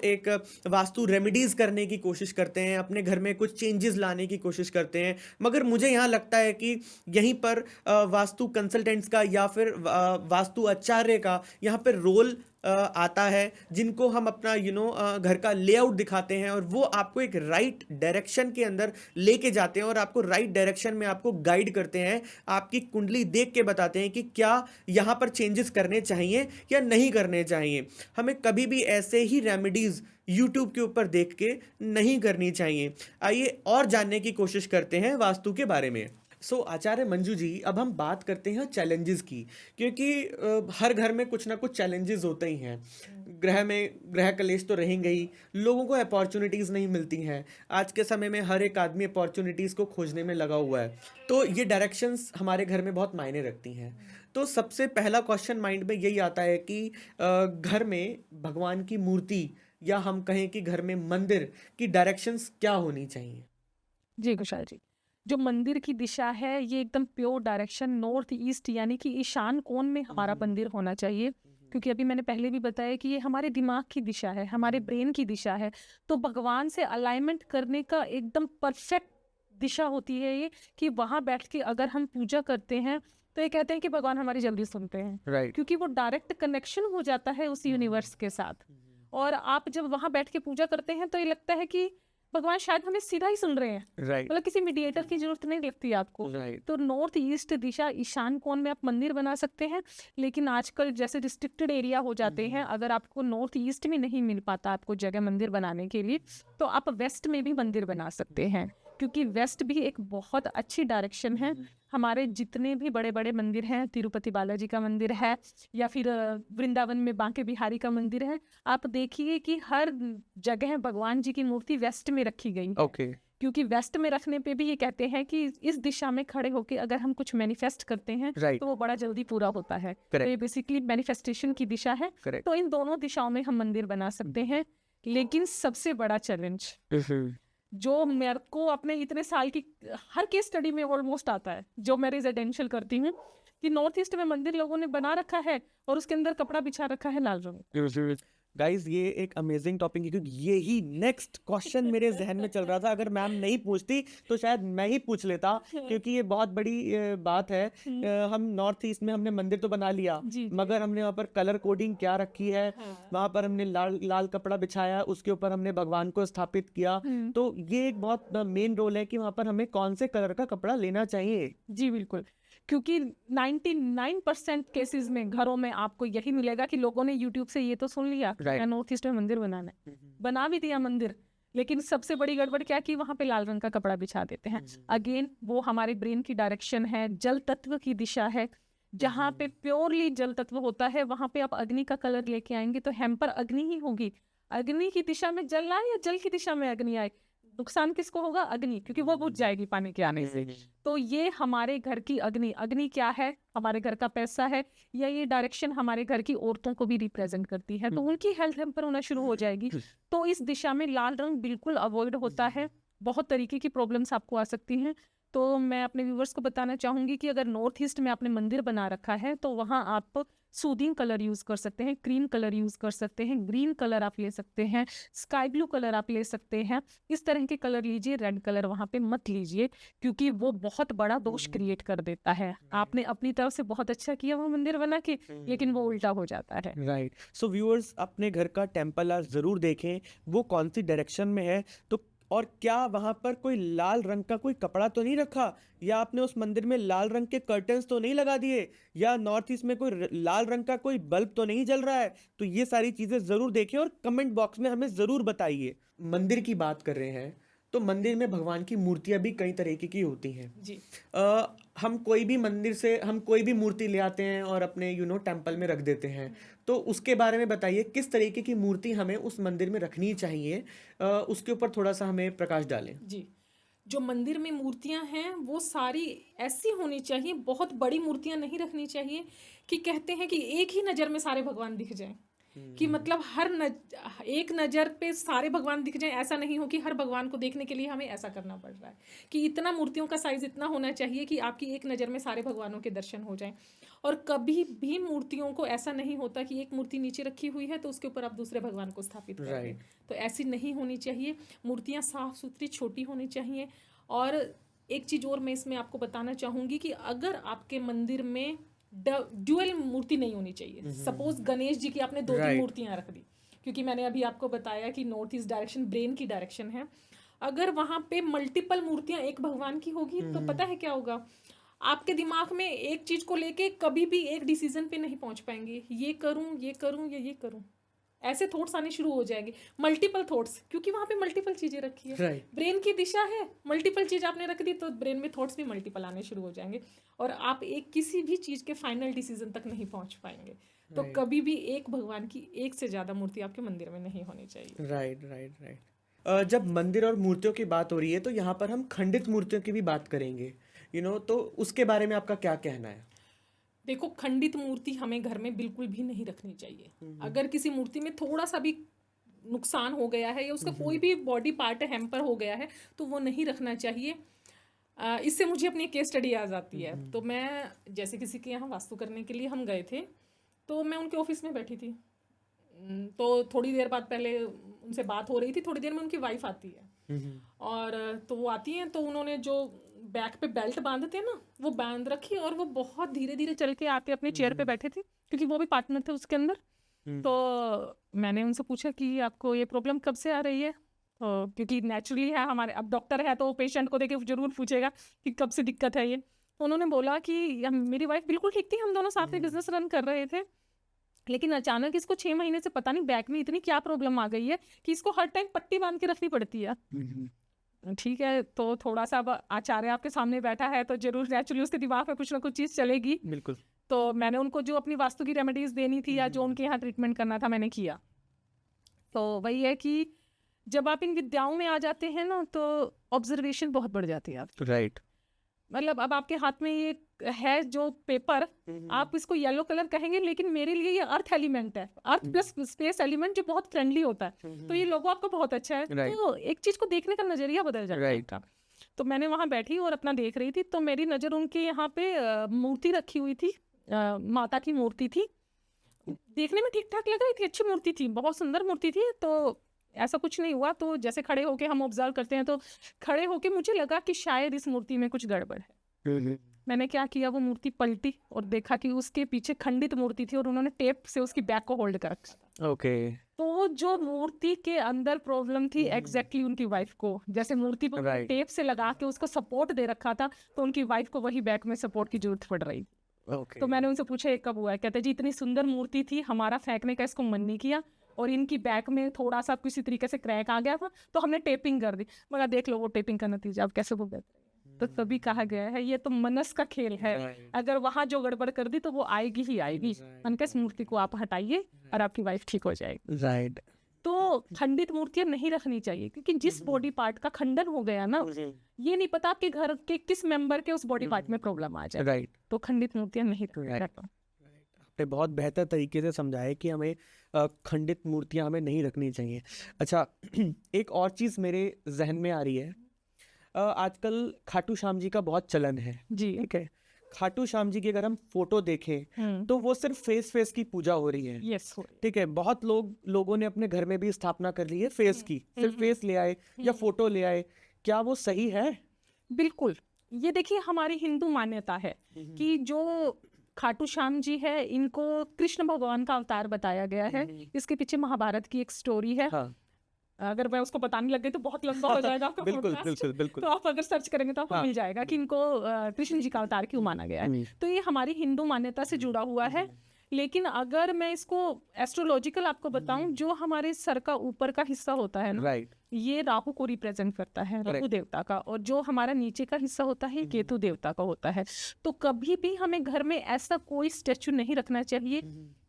Speaker 1: एक वास्तु रेमेडीज करने की कोशिश करते हैं, अपने घर में कुछ चेंजेस लाने की कोशिश करते हैं। मगर मुझे यहाँ लगता है कि यहीं पर वास्तु कंसल्टेंट्स का या फिर वास्तु आचार्य का यहाँ पर रोल आता है, जिनको हम अपना घर का लेआउट दिखाते हैं और वो आपको एक राइट डायरेक्शन के अंदर लेके जाते हैं और आपको राइट डायरेक्शन में आपको गाइड करते हैं, आपकी कुंडली देख के बताते हैं कि क्या यहाँ पर चेंजेस करने चाहिए या नहीं करने चाहिए। हमें कभी भी ऐसे ही रेमेडीज यूट्यूब के ऊपर देख के नहीं करनी चाहिए। आइए और जानने की कोशिश करते हैं वास्तु के बारे में। आचार्य मंजू जी, अब हम बात करते हैं चैलेंजेस की, क्योंकि हर घर में कुछ ना कुछ चैलेंजेस होते ही हैं। ग्रह कलेश तो रहेंगे ही, लोगों को अपॉर्चुनिटीज़ नहीं मिलती हैं। आज के समय में हर एक आदमी अपॉर्चुनिटीज़ को खोजने में लगा हुआ है, तो ये डायरेक्शंस हमारे घर में बहुत मायने रखती हैं। तो सबसे पहला क्वेश्चन माइंड में यही आता है कि घर में भगवान की मूर्ति या हम कहें कि घर में मंदिर की डायरेक्शंस क्या होनी चाहिए?
Speaker 2: जी कुशाल जी, जो मंदिर की दिशा है ये एकदम प्योर डायरेक्शन नॉर्थ ईस्ट यानी कि ईशान कोण में हमारा मंदिर होना चाहिए, क्योंकि अभी मैंने पहले भी बताया कि ये हमारे दिमाग की दिशा है, हमारे ब्रेन की दिशा है। तो भगवान से अलाइनमेंट करने का एकदम परफेक्ट दिशा होती है ये, कि वहाँ बैठ के अगर हम पूजा करते हैं तो ये कहते हैं कि भगवान हमारी जल्दी सुनते हैं, क्योंकि वो डायरेक्ट कनेक्शन हो जाता है उस यूनिवर्स के साथ। और आप जब वहाँ बैठ के पूजा करते हैं तो ये लगता है कि भगवान शायद हमें सीधा ही सुन रहे हैं, मतलब किसी मीडिएटर की जरूरत नहीं लगती आपको। तो नॉर्थ ईस्ट दिशा ईशान कोण में आप मंदिर बना सकते हैं, लेकिन आजकल जैसे रिस्ट्रिक्टेड एरिया हो जाते हैं, अगर आपको नॉर्थ ईस्ट में नहीं मिल पाता आपको जगह मंदिर बनाने के लिए, तो आप वेस्ट में भी मंदिर बना सकते हैं, क्योंकि वेस्ट भी एक बहुत अच्छी डायरेक्शन है। हमारे जितने भी बड़े बड़े मंदिर हैं, तिरुपति बालाजी का मंदिर है या फिर वृंदावन में बांके बिहारी का मंदिर है, आप देखिए कि हर जगह भगवान जी की मूर्ति वेस्ट में रखी गई। क्योंकि वेस्ट में रखने पे भी ये कहते हैं कि इस दिशा में खड़े होकर अगर हम कुछ मैनिफेस्ट करते हैं तो वो बड़ा जल्दी पूरा होता है। तो ये बेसिकली मैनिफेस्टेशन की दिशा है। तो इन दोनों दिशाओं में हम मंदिर बना सकते हैं। लेकिन सबसे बड़ा चैलेंज जो मेरे को अपने इतने साल की हर केस स्टडी में ऑलमोस्ट आता है, जो मैं रेजिडेंशियल करती हूँ, कि नॉर्थ ईस्ट में मंदिर लोगों ने बना रखा है और उसके अंदर कपड़ा बिछा रखा है लाल रंग।
Speaker 1: गाइज, ये एक अमेजिंग टॉपिक है, क्योंकि ये ही नेक्स्ट क्वेश्चन मेरे जहन में चल रहा था। अगर मैम नहीं पूछती तो शायद मैं ही पूछ लेता, क्योंकि ये बहुत बड़ी बात है। हम नॉर्थ ईस्ट में हमने मंदिर तो बना लिया, मगर हमने वहाँ पर कलर कोडिंग क्या रखी है, वहाँ पर हमने लाल कपड़ा बिछाया, उसके ऊपर हमने भगवान को स्थापित किया। तो ये एक बहुत मेन रोल है कि वहाँ पर हमें कौन से कलर का कपड़ा लेना चाहिए।
Speaker 2: जी बिल्कुल, क्योंकि 99% केसेस में घरों में आपको यही मिलेगा कि लोगों ने यूट्यूब से ये तो सुन लिया नॉर्थ ईस्ट में मंदिर बनाना है, बना भी दिया मंदिर, लेकिन सबसे बड़ी गड़बड़ क्या कि वहां पे लाल रंग का कपड़ा बिछा देते हैं। अगेन वो हमारे ब्रेन की डायरेक्शन है, जल तत्व की दिशा है। जहाँ पे प्योरली जल तत्व होता है वहां पे आप अग्नि का कलर लेके आएंगे तो हैम्पर अग्नि ही होगी। अग्नि की दिशा में जल आए या जल की दिशा में अग्नि आए, नुकसान किसको होगा? अग्नि, क्योंकि वो बुझ जाएगी पानी के आने से। तो ये हमारे घर की अग्नि, अग्नि क्या है? हमारे घर का पैसा है, या ये डायरेक्शन हमारे घर की औरतों को भी रिप्रेजेंट करती है, तो उनकी हेल्थ हैम्पर होना शुरू हो जाएगी। तो इस दिशा में लाल रंग बिल्कुल अवॉइड होता है। बहुत तरीके की प्रॉब्लम्स आपको आ सकती हैं। तो मैं अपने व्यूवर्स को बताना चाहूंगी कि अगर नॉर्थ ईस्ट में आपने मंदिर बना रखा है तो वहाँ आप सूदिंग कलर यूज कर सकते हैं, क्रीम कलर यूज कर सकते हैं, ग्रीन कलर आप ले सकते हैं, स्काई ब्लू कलर आप ले सकते हैं। इस तरह के कलर लीजिए, रेड कलर वहाँ पे मत लीजिए, क्योंकि वो बहुत बड़ा दोष क्रिएट कर देता है। आपने अपनी तरफ से बहुत अच्छा किया वो मंदिर बना के, लेकिन वो उल्टा हो जाता है।
Speaker 1: राइट। सो व्यूअर्स, अपने घर का टेम्पल आप ज़रूर देखें वो कौन सी डायरेक्शन में है, तो और क्या वहाँ पर कोई लाल रंग का कोई कपड़ा तो नहीं रखा, या आपने उस मंदिर में लाल रंग के कर्टन्स तो नहीं लगा दिए, या नॉर्थ ईस्ट में कोई लाल रंग का कोई बल्ब तो नहीं जल रहा है। तो ये सारी चीज़ें ज़रूर देखें और कमेंट बॉक्स में हमें ज़रूर बताइए। मंदिर की बात कर रहे हैं तो मंदिर में भगवान की मूर्तियाँ भी कई तरीके की होती हैं
Speaker 2: जी।
Speaker 1: हम कोई भी मंदिर से हम कोई भी मूर्ति ले आते हैं और अपने टेम्पल में रख देते हैं, तो उसके बारे में बताइए किस तरीके की मूर्ति हमें उस मंदिर में रखनी चाहिए, उसके ऊपर थोड़ा सा हमें प्रकाश डालें।
Speaker 2: जी, जो मंदिर में मूर्तियां हैं वो सारी ऐसी होनी चाहिए, बहुत बड़ी मूर्तियां नहीं रखनी चाहिए कि कहते हैं कि एक ही नज़र में सारे भगवान दिख जाएं, कि मतलब एक नज़र पे सारे भगवान दिख जाएं। ऐसा नहीं हो कि हर भगवान को देखने के लिए हमें ऐसा करना पड़ रहा है, कि इतना मूर्तियों का साइज इतना होना चाहिए कि आपकी एक नज़र में सारे भगवानों के दर्शन हो जाएं। और कभी भी मूर्तियों को ऐसा नहीं होता कि एक मूर्ति नीचे रखी हुई है तो उसके ऊपर आप दूसरे भगवान को स्थापित कर दें। तो ऐसी नहीं होनी चाहिए। मूर्तियाँ साफ सुथरी छोटी होनी चाहिए। और एक चीज़ और मैं इसमें आपको बताना चाहूँगी कि अगर आपके मंदिर में ड्यूअल मूर्ति नहीं होनी चाहिए। सपोज गणेश जी की आपने 2-3 मूर्तियाँ रख दी, क्योंकि मैंने अभी आपको बताया कि नॉर्थ ईस्ट डायरेक्शन ब्रेन की डायरेक्शन है। अगर वहाँ पे मल्टीपल मूर्तियाँ एक भगवान की होगी तो पता है क्या होगा? आपके दिमाग में एक चीज को लेके कभी भी एक डिसीजन पे नहीं पहुंच पाएंगे, ये करूं या ये करूं, ऐसे थॉट्स आने शुरू हो जाएंगे, मल्टीपल थॉट्स, क्योंकि वहां पे मल्टीपल चीजें रखी है। ब्रेन की दिशा है, मल्टीपल चीज आपने रख दी तो ब्रेन में थॉट्स भी मल्टीपल आने शुरू हो जाएंगे और आप एक किसी भी चीज के फाइनल डिसीजन तक नहीं पहुंच पाएंगे। तो कभी भी एक भगवान की एक से ज्यादा मूर्ति आपके मंदिर में नहीं होनी चाहिए।
Speaker 1: राइट। जब मंदिर और मूर्तियों की बात हो रही है तो यहाँ पर हम खंडित मूर्तियों की भी बात करेंगे, तो उसके बारे में आपका क्या कहना है?
Speaker 2: देखो, खंडित मूर्ति हमें घर में बिल्कुल भी नहीं रखनी चाहिए। अगर किसी मूर्ति में थोड़ा सा भी नुकसान हो गया है या उसका कोई भी बॉडी पार्ट हैम्पर हो गया है तो वो नहीं रखना चाहिए। इससे मुझे अपनी केस स्टडी याद आती है। तो मैं जैसे किसी के यहाँ वास्तु करने के लिए हम गए थे, तो मैं उनके ऑफिस में बैठी थी, तो थोड़ी देर बाद पहले उनसे बात हो रही थी, थोड़ी देर में उनकी वाइफ आती है और तो वो आती हैं तो उन्होंने जो बैक पे बेल्ट बांधते हैं ना वो बांध रखी और वो बहुत धीरे धीरे चल के आके अपने चेयर पे बैठे थे, क्योंकि वो भी पार्टनर थे उसके अंदर। तो मैंने उनसे पूछा कि आपको ये प्रॉब्लम कब से आ रही है, तो क्योंकि नेचुरली है हमारे, अब डॉक्टर है तो पेशेंट को देखे जरूर पूछेगा कि कब से दिक्कत है ये। तो उन्होंने बोला कि मेरी वाइफ बिल्कुल ठीक थी, हम दोनों साथ में बिजनेस रन कर रहे थे, लेकिन अचानक इसको 6 महीने से पता नहीं बैक में इतनी क्या प्रॉब्लम आ गई है कि इसको हर टाइम पट्टी बांध के रखनी पड़ती है। ठीक है, तो थोड़ा सा अब आचार्य आपके सामने बैठा है तो जरूर नेचुरली उसके दिमाग में कुछ ना कुछ चीज़ चलेगी।
Speaker 1: बिल्कुल।
Speaker 2: तो मैंने उनको जो अपनी वास्तु की रेमेडीज देनी थी या जो उनके यहाँ ट्रीटमेंट करना था मैंने किया। तो वही है कि जब आप इन विद्याओं में आ जाते हैं ना तो ऑब्जर्वेशन बहुत बढ़ जाती है आपकी।
Speaker 1: राइट।
Speaker 2: मतलब अब आपके हाथ में ये है जो पेपर, आप इसको येलो कलर कहेंगे लेकिन मेरे लिए ये अर्थ एलिमेंट है, अर्थ प्लस स्पेस एलिमेंट जो बहुत फ्रेंडली होता है। तो ये लोगो आपको बहुत अच्छा है। तो एक चीज को देखने का नजरिया बदल जाता है। तो मैंने वहां बैठी और अपना देख रही थी, तो मेरी नजर उनके यहाँ पे मूर्ति रखी हुई थी, माता की मूर्ति थी, देखने में ठीक ठाक लग रही थी, अच्छी मूर्ति थी, बहुत सुंदर मूर्ति थी। तो ऐसा कुछ नहीं हुआ, तो जैसे खड़े होके हम ऑब्जर्व करते हैं तो खड़े होके मुझे लगा कि शायद इस मूर्ति में कुछ गड़बड़ है। मैंने क्या किया, वो मूर्ति पलटी और देखा कि उसके पीछे खंडित मूर्ति थी और उन्होंने टेप से उसकी बैक को होल्ड कर रखा।
Speaker 1: ओके।
Speaker 2: तो जो मूर्ति के अंदर प्रॉब्लम थी एग्जैक्टली उनकी वाइफ को, जैसे मूर्ति पर टेप से लगा के उसको सपोर्ट दे रखा था, तो उनकी वाइफ को वही बैक में सपोर्ट की जरूरत पड़ रही। तो मैंने उनसे पूछा ये कब हुआ है, कहते जी इतनी सुंदर मूर्ति थी, हमारा फेंकने का इसको मन नहीं किया और इनकी बैक में थोड़ा सा किसी तरीके से क्रैक आ गया था तो हमने टेपिंग कर दी। मगर देख लो वो टेपिंग का नतीजा अब कैसे वो बेहतर है। तो तभी कहा गया है ये तो मनस का खेल है, अगर वहां जो गड़बड़ कर दी तो वो आएगी ही आएगी। इस मूर्ति को आप हटाइए और आपकी वाइफ ठीक हो जाएगी।
Speaker 1: राइट।
Speaker 2: तो खंडित मूर्तियां नहीं रखनी चाहिए, क्योंकि जिस बॉडी पार्ट का खंडन हो गया ना, ये नहीं पता आपके घर के किस मेंबर के उस बॉडी पार्ट में प्रॉब्लम आ जाए।
Speaker 1: राइट।
Speaker 2: तो खंडित मूर्तियां नहीं रखो।
Speaker 1: आपने बहुत बेहतर तरीके से समझाया कि हमें खंडित मूर्तियां हमें नहीं रखनी चाहिए। अच्छा, एक और चीज़ मेरे जहन में आ रही है, आजकल खाटू श्याम जी का बहुत चलन है,
Speaker 2: जी।
Speaker 1: ठीक है। खाटू श्याम जी की अगर हम फोटो देखें तो वो सिर्फ फेस की पूजा हो रही है,
Speaker 2: यस।
Speaker 1: ठीक है। बहुत लोगों ने अपने घर में भी स्थापना कर ली है फेस की, सिर्फ फेस ले आए या फोटो ले आए। क्या वो सही है?
Speaker 2: बिल्कुल। ये देखिए, हमारी हिंदू मान्यता है कि जो खाटू श्याम जी है, इनको कृष्ण भगवान का अवतार बताया गया है। इसके पीछे महाभारत की एक स्टोरी है।
Speaker 1: हाँ।
Speaker 2: अगर मैं उसको बताने लग गई तो बहुत लंबा हो जाएगा आपका
Speaker 1: बिल्कुल
Speaker 2: podcast।
Speaker 1: बिल्कुल बिल्कुल।
Speaker 2: तो आप अगर सर्च करेंगे तो आपको
Speaker 1: हाँ।
Speaker 2: मिल जाएगा कि इनको कृष्ण जी का अवतार क्यों माना गया है। तो ये हमारी हिंदू मान्यता से जुड़ा हुआ है। लेकिन अगर मैं इसको एस्ट्रोलॉजिकल आपको बताऊं, जो हमारे सर का ऊपर का हिस्सा होता है ना,
Speaker 1: राइट।
Speaker 2: ये राहु को रिप्रेजेंट करता है, राहु देवता का। और जो हमारा नीचे का हिस्सा होता है, केतु देवता का होता है। तो कभी भी हमें घर में ऐसा कोई स्टेचू नहीं रखना चाहिए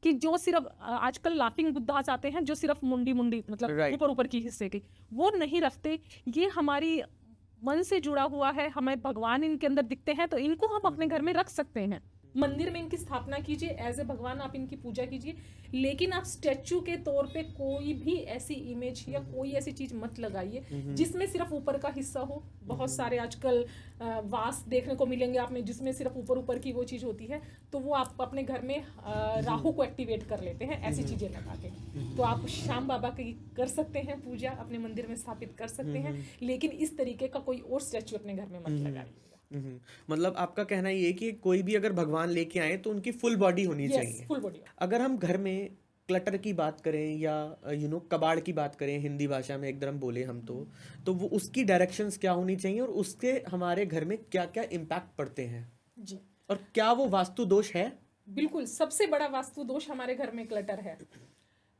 Speaker 2: कि जो सिर्फ आजकल लाफिंग बुद्धास आते हैं, जो सिर्फ मुंडी मतलब
Speaker 1: Right.
Speaker 2: ऊपर की हिस्से की, वो नहीं रखते। ये हमारी मन से जुड़ा हुआ है, हमें भगवान इनके अंदर दिखते हैं, तो इनको हम अपने घर में रख सकते हैं। मंदिर में इनकी स्थापना कीजिए, एज ए भगवान आप इनकी पूजा कीजिए। लेकिन आप स्टैचू के तौर पे कोई भी ऐसी इमेज या कोई ऐसी चीज मत लगाइए जिसमें सिर्फ ऊपर का हिस्सा हो। बहुत सारे आजकल वास देखने को मिलेंगे आपने, जिसमें सिर्फ ऊपर की वो चीज होती है। तो वो आप अपने घर में राहु को एक्टिवेट कर लेते हैं ऐसी चीजें लगा के। तो आप श्याम बाबा की कर सकते हैं पूजा, अपने मंदिर में स्थापित कर सकते हैं, लेकिन इस तरीके का कोई और स्टैचू अपने घर में मत लगाइए।
Speaker 1: मतलब आपका कहना ये है कि कोई भी अगर भगवान लेके आए तो उनकी फुल बॉडी होनी चाहिए।
Speaker 2: Full body.
Speaker 1: अगर हम घर में क्लटर की बात करें या कबाड़ की बात करें, हिंदी भाषा में एकदम बोले हम, तो वो उसकी डायरेक्शंस क्या होनी चाहिए और उसके हमारे घर में क्या क्या इम्पैक्ट पड़ते हैं
Speaker 2: जी,
Speaker 1: और क्या वो वास्तु दोष है?
Speaker 2: बिल्कुल। सबसे बड़ा वास्तु दोष हमारे घर में क्लटर है,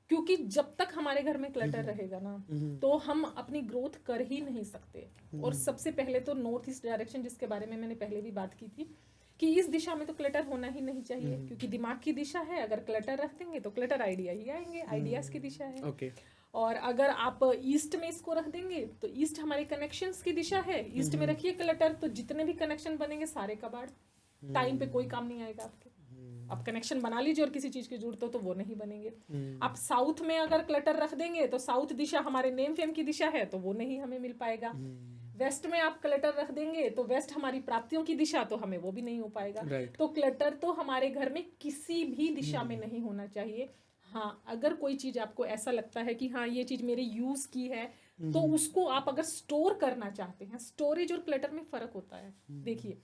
Speaker 2: क्योंकि जब तक हमारे घर में क्लटर रहेगा ना, तो हम अपनी ग्रोथ कर ही नहीं सकते। और सबसे पहले तो नॉर्थ ईस्ट डायरेक्शन, जिसके बारे में मैंने पहले भी बात की थी, कि इस दिशा में तो क्लटर होना ही नहीं चाहिए, क्योंकि दिमाग की दिशा है। अगर क्लटर रख देंगे तो क्लटर आइडिया ही आएंगे, आइडियाज की दिशा है।
Speaker 1: ओके।
Speaker 2: और अगर आप ईस्ट में इसको रख देंगे तो ईस्ट हमारे कनेक्शंस की दिशा है। ईस्ट में रखिए क्लटर, तो जितने भी कनेक्शन बनेंगे सारे कबाड़, टाइम पे कोई काम नहीं आएगा आपके। आप कनेक्शन बना लीजिए और किसी चीज की जरूरत हो तो वो नहीं बनेंगे। आप साउथ में अगर क्लटर रख देंगे तो साउथ दिशा हमारे नेम फेम की दिशा है, तो वो नहीं हमें मिल पाएगा। वेस्ट में आप क्लटर रख देंगे तो वेस्ट हमारी प्राप्तियों की दिशा, तो हमें वो भी नहीं हो पाएगा।
Speaker 1: Right.
Speaker 2: तो क्लटर तो हमारे घर में किसी भी दिशा में नहीं होना चाहिए। हाँ, अगर कोई चीज आपको ऐसा लगता है कि हाँ ये चीज मेरे यूज की है, तो उसको आप अगर स्टोर करना चाहते हैं, स्टोरेज और क्लटर में फर्क होता है। देखिए,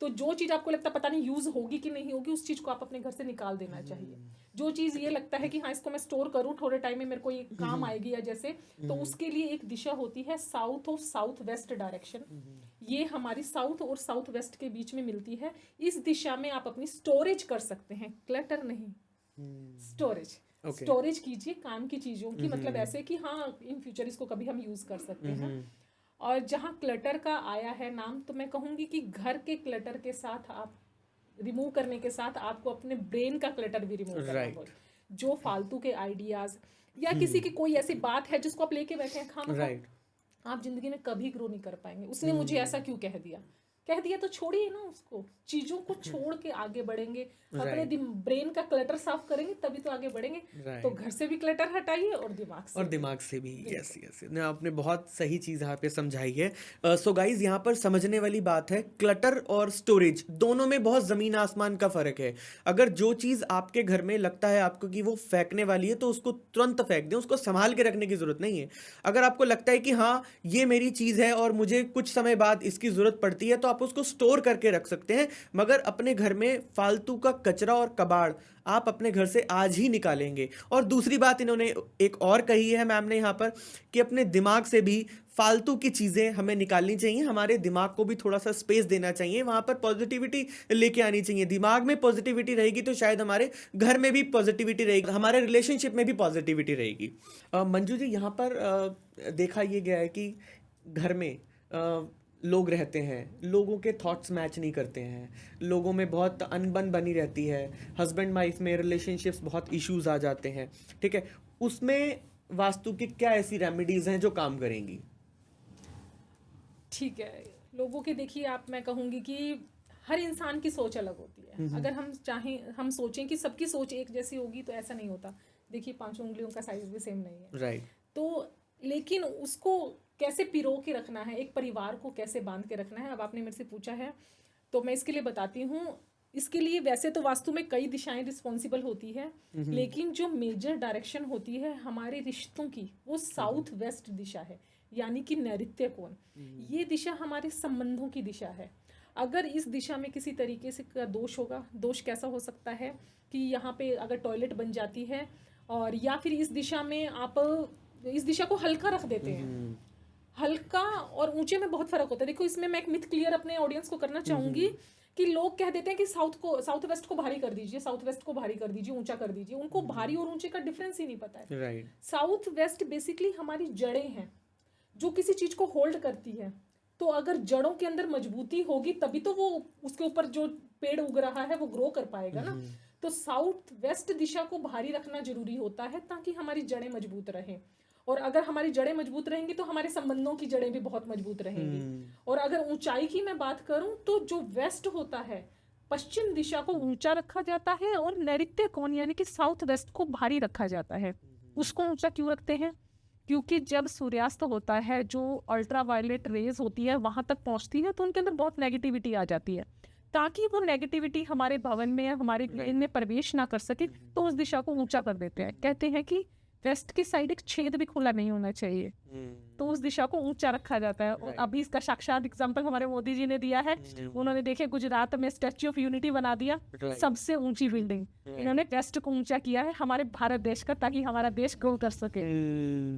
Speaker 2: तो जो चीज आपको लगता है पता नहीं यूज होगी कि नहीं होगी, उस चीज को आप अपने घर से निकाल देना चाहिए। जो चीज ये लगता है कि हाँ इसको मैं स्टोर करूं, थोड़े टाइम में मेरे को ये काम आएगी या जैसे, तो उसके लिए एक दिशा होती है साउथ और साउथ वेस्ट डायरेक्शन। ये हमारी साउथ और साउथ वेस्ट के बीच में मिलती है। इस दिशा में आप अपनी स्टोरेज कर सकते हैं, क्लटर नहीं, स्टोरेज। स्टोरेज कीजिए काम की चीजों की, मतलब ऐसे कि हाँ इन फ्यूचर इसको कभी हम यूज कर सकते हैं। और जहाँ क्लटर का आया है नाम, तो मैं कहूँगी कि घर के क्लटर के साथ आप रिमूव करने के साथ आपको अपने ब्रेन का क्लटर भी रिमूव करना होगा। जो फालतू के आइडियाज या किसी की कोई ऐसी बात है जिसको आप लेके बैठे हैं खाना, आप जिंदगी में कभी ग्रो नहीं कर पाएंगे। उसने मुझे ऐसा क्यों कह दिया तो छोड़िए ना उसको, चीजों को छोड़ के आगे बढ़ेंगे। अपने ब्रेन का क्लटर साफ करेंगे तभी तो आगे बढ़ेंगे। तो घर से भी क्लटर हटाइए और दिमाग से भी।
Speaker 1: यस यस, आपने बहुत सही चीज़ यहाँ पे समझाई है। सो गाइज, यहाँ पर समझने वाली बात है, क्लटर और स्टोरेज दोनों में बहुत ज़मीन आसमान का फ़र्क है। अगर जो चीज़ आपके घर में लगता है आपको कि वो फेंकने वाली है, तो उसको तुरंत फेंक दें, उसको संभाल के रखने की ज़रूरत नहीं है। अगर आपको लगता है कि हाँ ये मेरी चीज़ है और मुझे कुछ समय बाद इसकी ज़रूरत पड़ती है, तो आप उसको स्टोर करके रख सकते हैं। मगर अपने घर में फालतू का कचरा और कबाड़ आप अपने घर से आज ही निकालेंगे। और दूसरी बात इन्होंने एक और कही है मैम ने यहाँ पर, कि अपने दिमाग से भी फालतू की चीज़ें हमें निकालनी चाहिए। हमारे दिमाग को भी थोड़ा सा स्पेस देना चाहिए, वहाँ पर पॉजिटिविटी लेके आनी चाहिए। दिमाग में पॉजिटिविटी रहेगी तो शायद हमारे घर में भी पॉजिटिविटी रहेगी, हमारे रिलेशनशिप में भी पॉजिटिविटी रहेगी। मंजू जी, यहाँ पर देखा ये गया है कि घर में लोग रहते हैं, लोगों के थॉट्स मैच नहीं करते हैं, लोगों में बहुत अनबन बनी रहती है, हस्बैंड वाइफ में रिलेशनशिप्स बहुत इश्यूज आ जाते हैं, ठीक है। उसमें वास्तु की क्या ऐसी रेमेडीज हैं जो काम करेंगी?
Speaker 2: ठीक है, लोगों के देखिए आप, मैं कहूँगी कि हर इंसान की सोच अलग होती है। अगर हम चाहें, हम सोचें कि सबकी सोच एक जैसी होगी तो ऐसा नहीं होता। देखिए 5 उंगलियों का साइज भी सेम नहीं है।
Speaker 1: राइट।
Speaker 2: तो लेकिन उसको कैसे पिरो के रखना है, एक परिवार को कैसे बांध के रखना है, अब आपने मेरे से पूछा है तो मैं इसके लिए बताती हूँ। इसके लिए वैसे तो वास्तु में कई दिशाएं रिस्पॉन्सिबल होती है, लेकिन जो मेजर डायरेक्शन होती है हमारे रिश्तों की, वो साउथ वेस्ट दिशा है, यानी कि नैऋत्य कोण। ये दिशा हमारे संबंधों की दिशा है। अगर इस दिशा में किसी तरीके से का दोष होगा, दोष कैसा हो सकता है कि यहाँ पे अगर टॉयलेट बन जाती है, और या फिर इस दिशा में आप इस दिशा को हल्का रख देते हैं। हल्का और ऊंचे में बहुत फर्क होता है। देखो इसमें मैं एक मिथ क्लियर अपने ऑडियंस को करना चाहूंगी कि लोग कह देते हैं कि साउथ वेस्ट को भारी कर दीजिए, साउथ वेस्ट को भारी कर दीजिए, ऊंचा कर दीजिए। उनको भारी और ऊंचे का डिफरेंस ही नहीं पता है।
Speaker 1: राइट।
Speaker 2: साउथ वेस्ट बेसिकली हमारी जड़ें हैं जो किसी चीज को होल्ड करती है। तो अगर जड़ों के अंदर मजबूती होगी तभी तो वो उसके ऊपर जो पेड़ उग रहा है वो ग्रो कर पाएगा ना। तो साउथ वेस्ट दिशा को भारी रखना जरूरी होता है ताकि हमारी जड़ें मजबूत रहें। और अगर हमारी जड़ें मजबूत रहेंगी तो हमारे संबंधों की जड़ें भी बहुत मजबूत रहेंगी। और अगर ऊंचाई की मैं बात करूं तो जो वेस्ट होता है, पश्चिम दिशा को ऊंचा रखा जाता है और नैऋत्य कोण यानी कि साउथ वेस्ट को भारी रखा जाता है। उसको ऊंचा क्यों रखते हैं? क्योंकि जब सूर्यास्त होता है, जो अल्ट्रा वायलेट रेज होती है वहां तक पहुंचती है तो उनके अंदर बहुत नेगेटिविटी आ जाती है। ताकि वो नेगेटिविटी हमारे भवन में या हमारे ब्रेन में प्रवेश ना कर सके तो उस दिशा को ऊंचा कर देते हैं। कहते हैं कि वेस्ट की साइड एक छेद भी खुला नहीं होना चाहिए, तो उस दिशा को ऊंचा रखा जाता है। और अभी इसका साक्षात एग्जांपल हमारे मोदी जी ने दिया है। उन्होंने देखे गुजरात में स्टैच्यू ऑफ यूनिटी बना दिया, सबसे ऊंची बिल्डिंग। इन्होंने वेस्ट को ऊंचा किया है हमारे भारत देश का, ताकि हमारा देश ग्रो कर सके।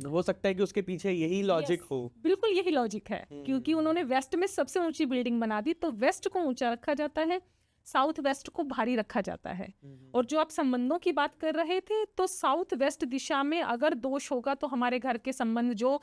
Speaker 1: हो सकता है कि उसके पीछे यही लॉजिक हो।
Speaker 2: बिल्कुल यही लॉजिक है, क्योंकि उन्होंने वेस्ट में सबसे ऊंची बिल्डिंग बना दी, तो वेस्ट को ऊंचा रखा जाता है, साउथ वेस्ट को भारी रखा जाता है। और जो आप संबंधों की बात कर रहे थे, तो साउथ वेस्ट दिशा में अगर दोष होगा तो हमारे घर के संबंध जो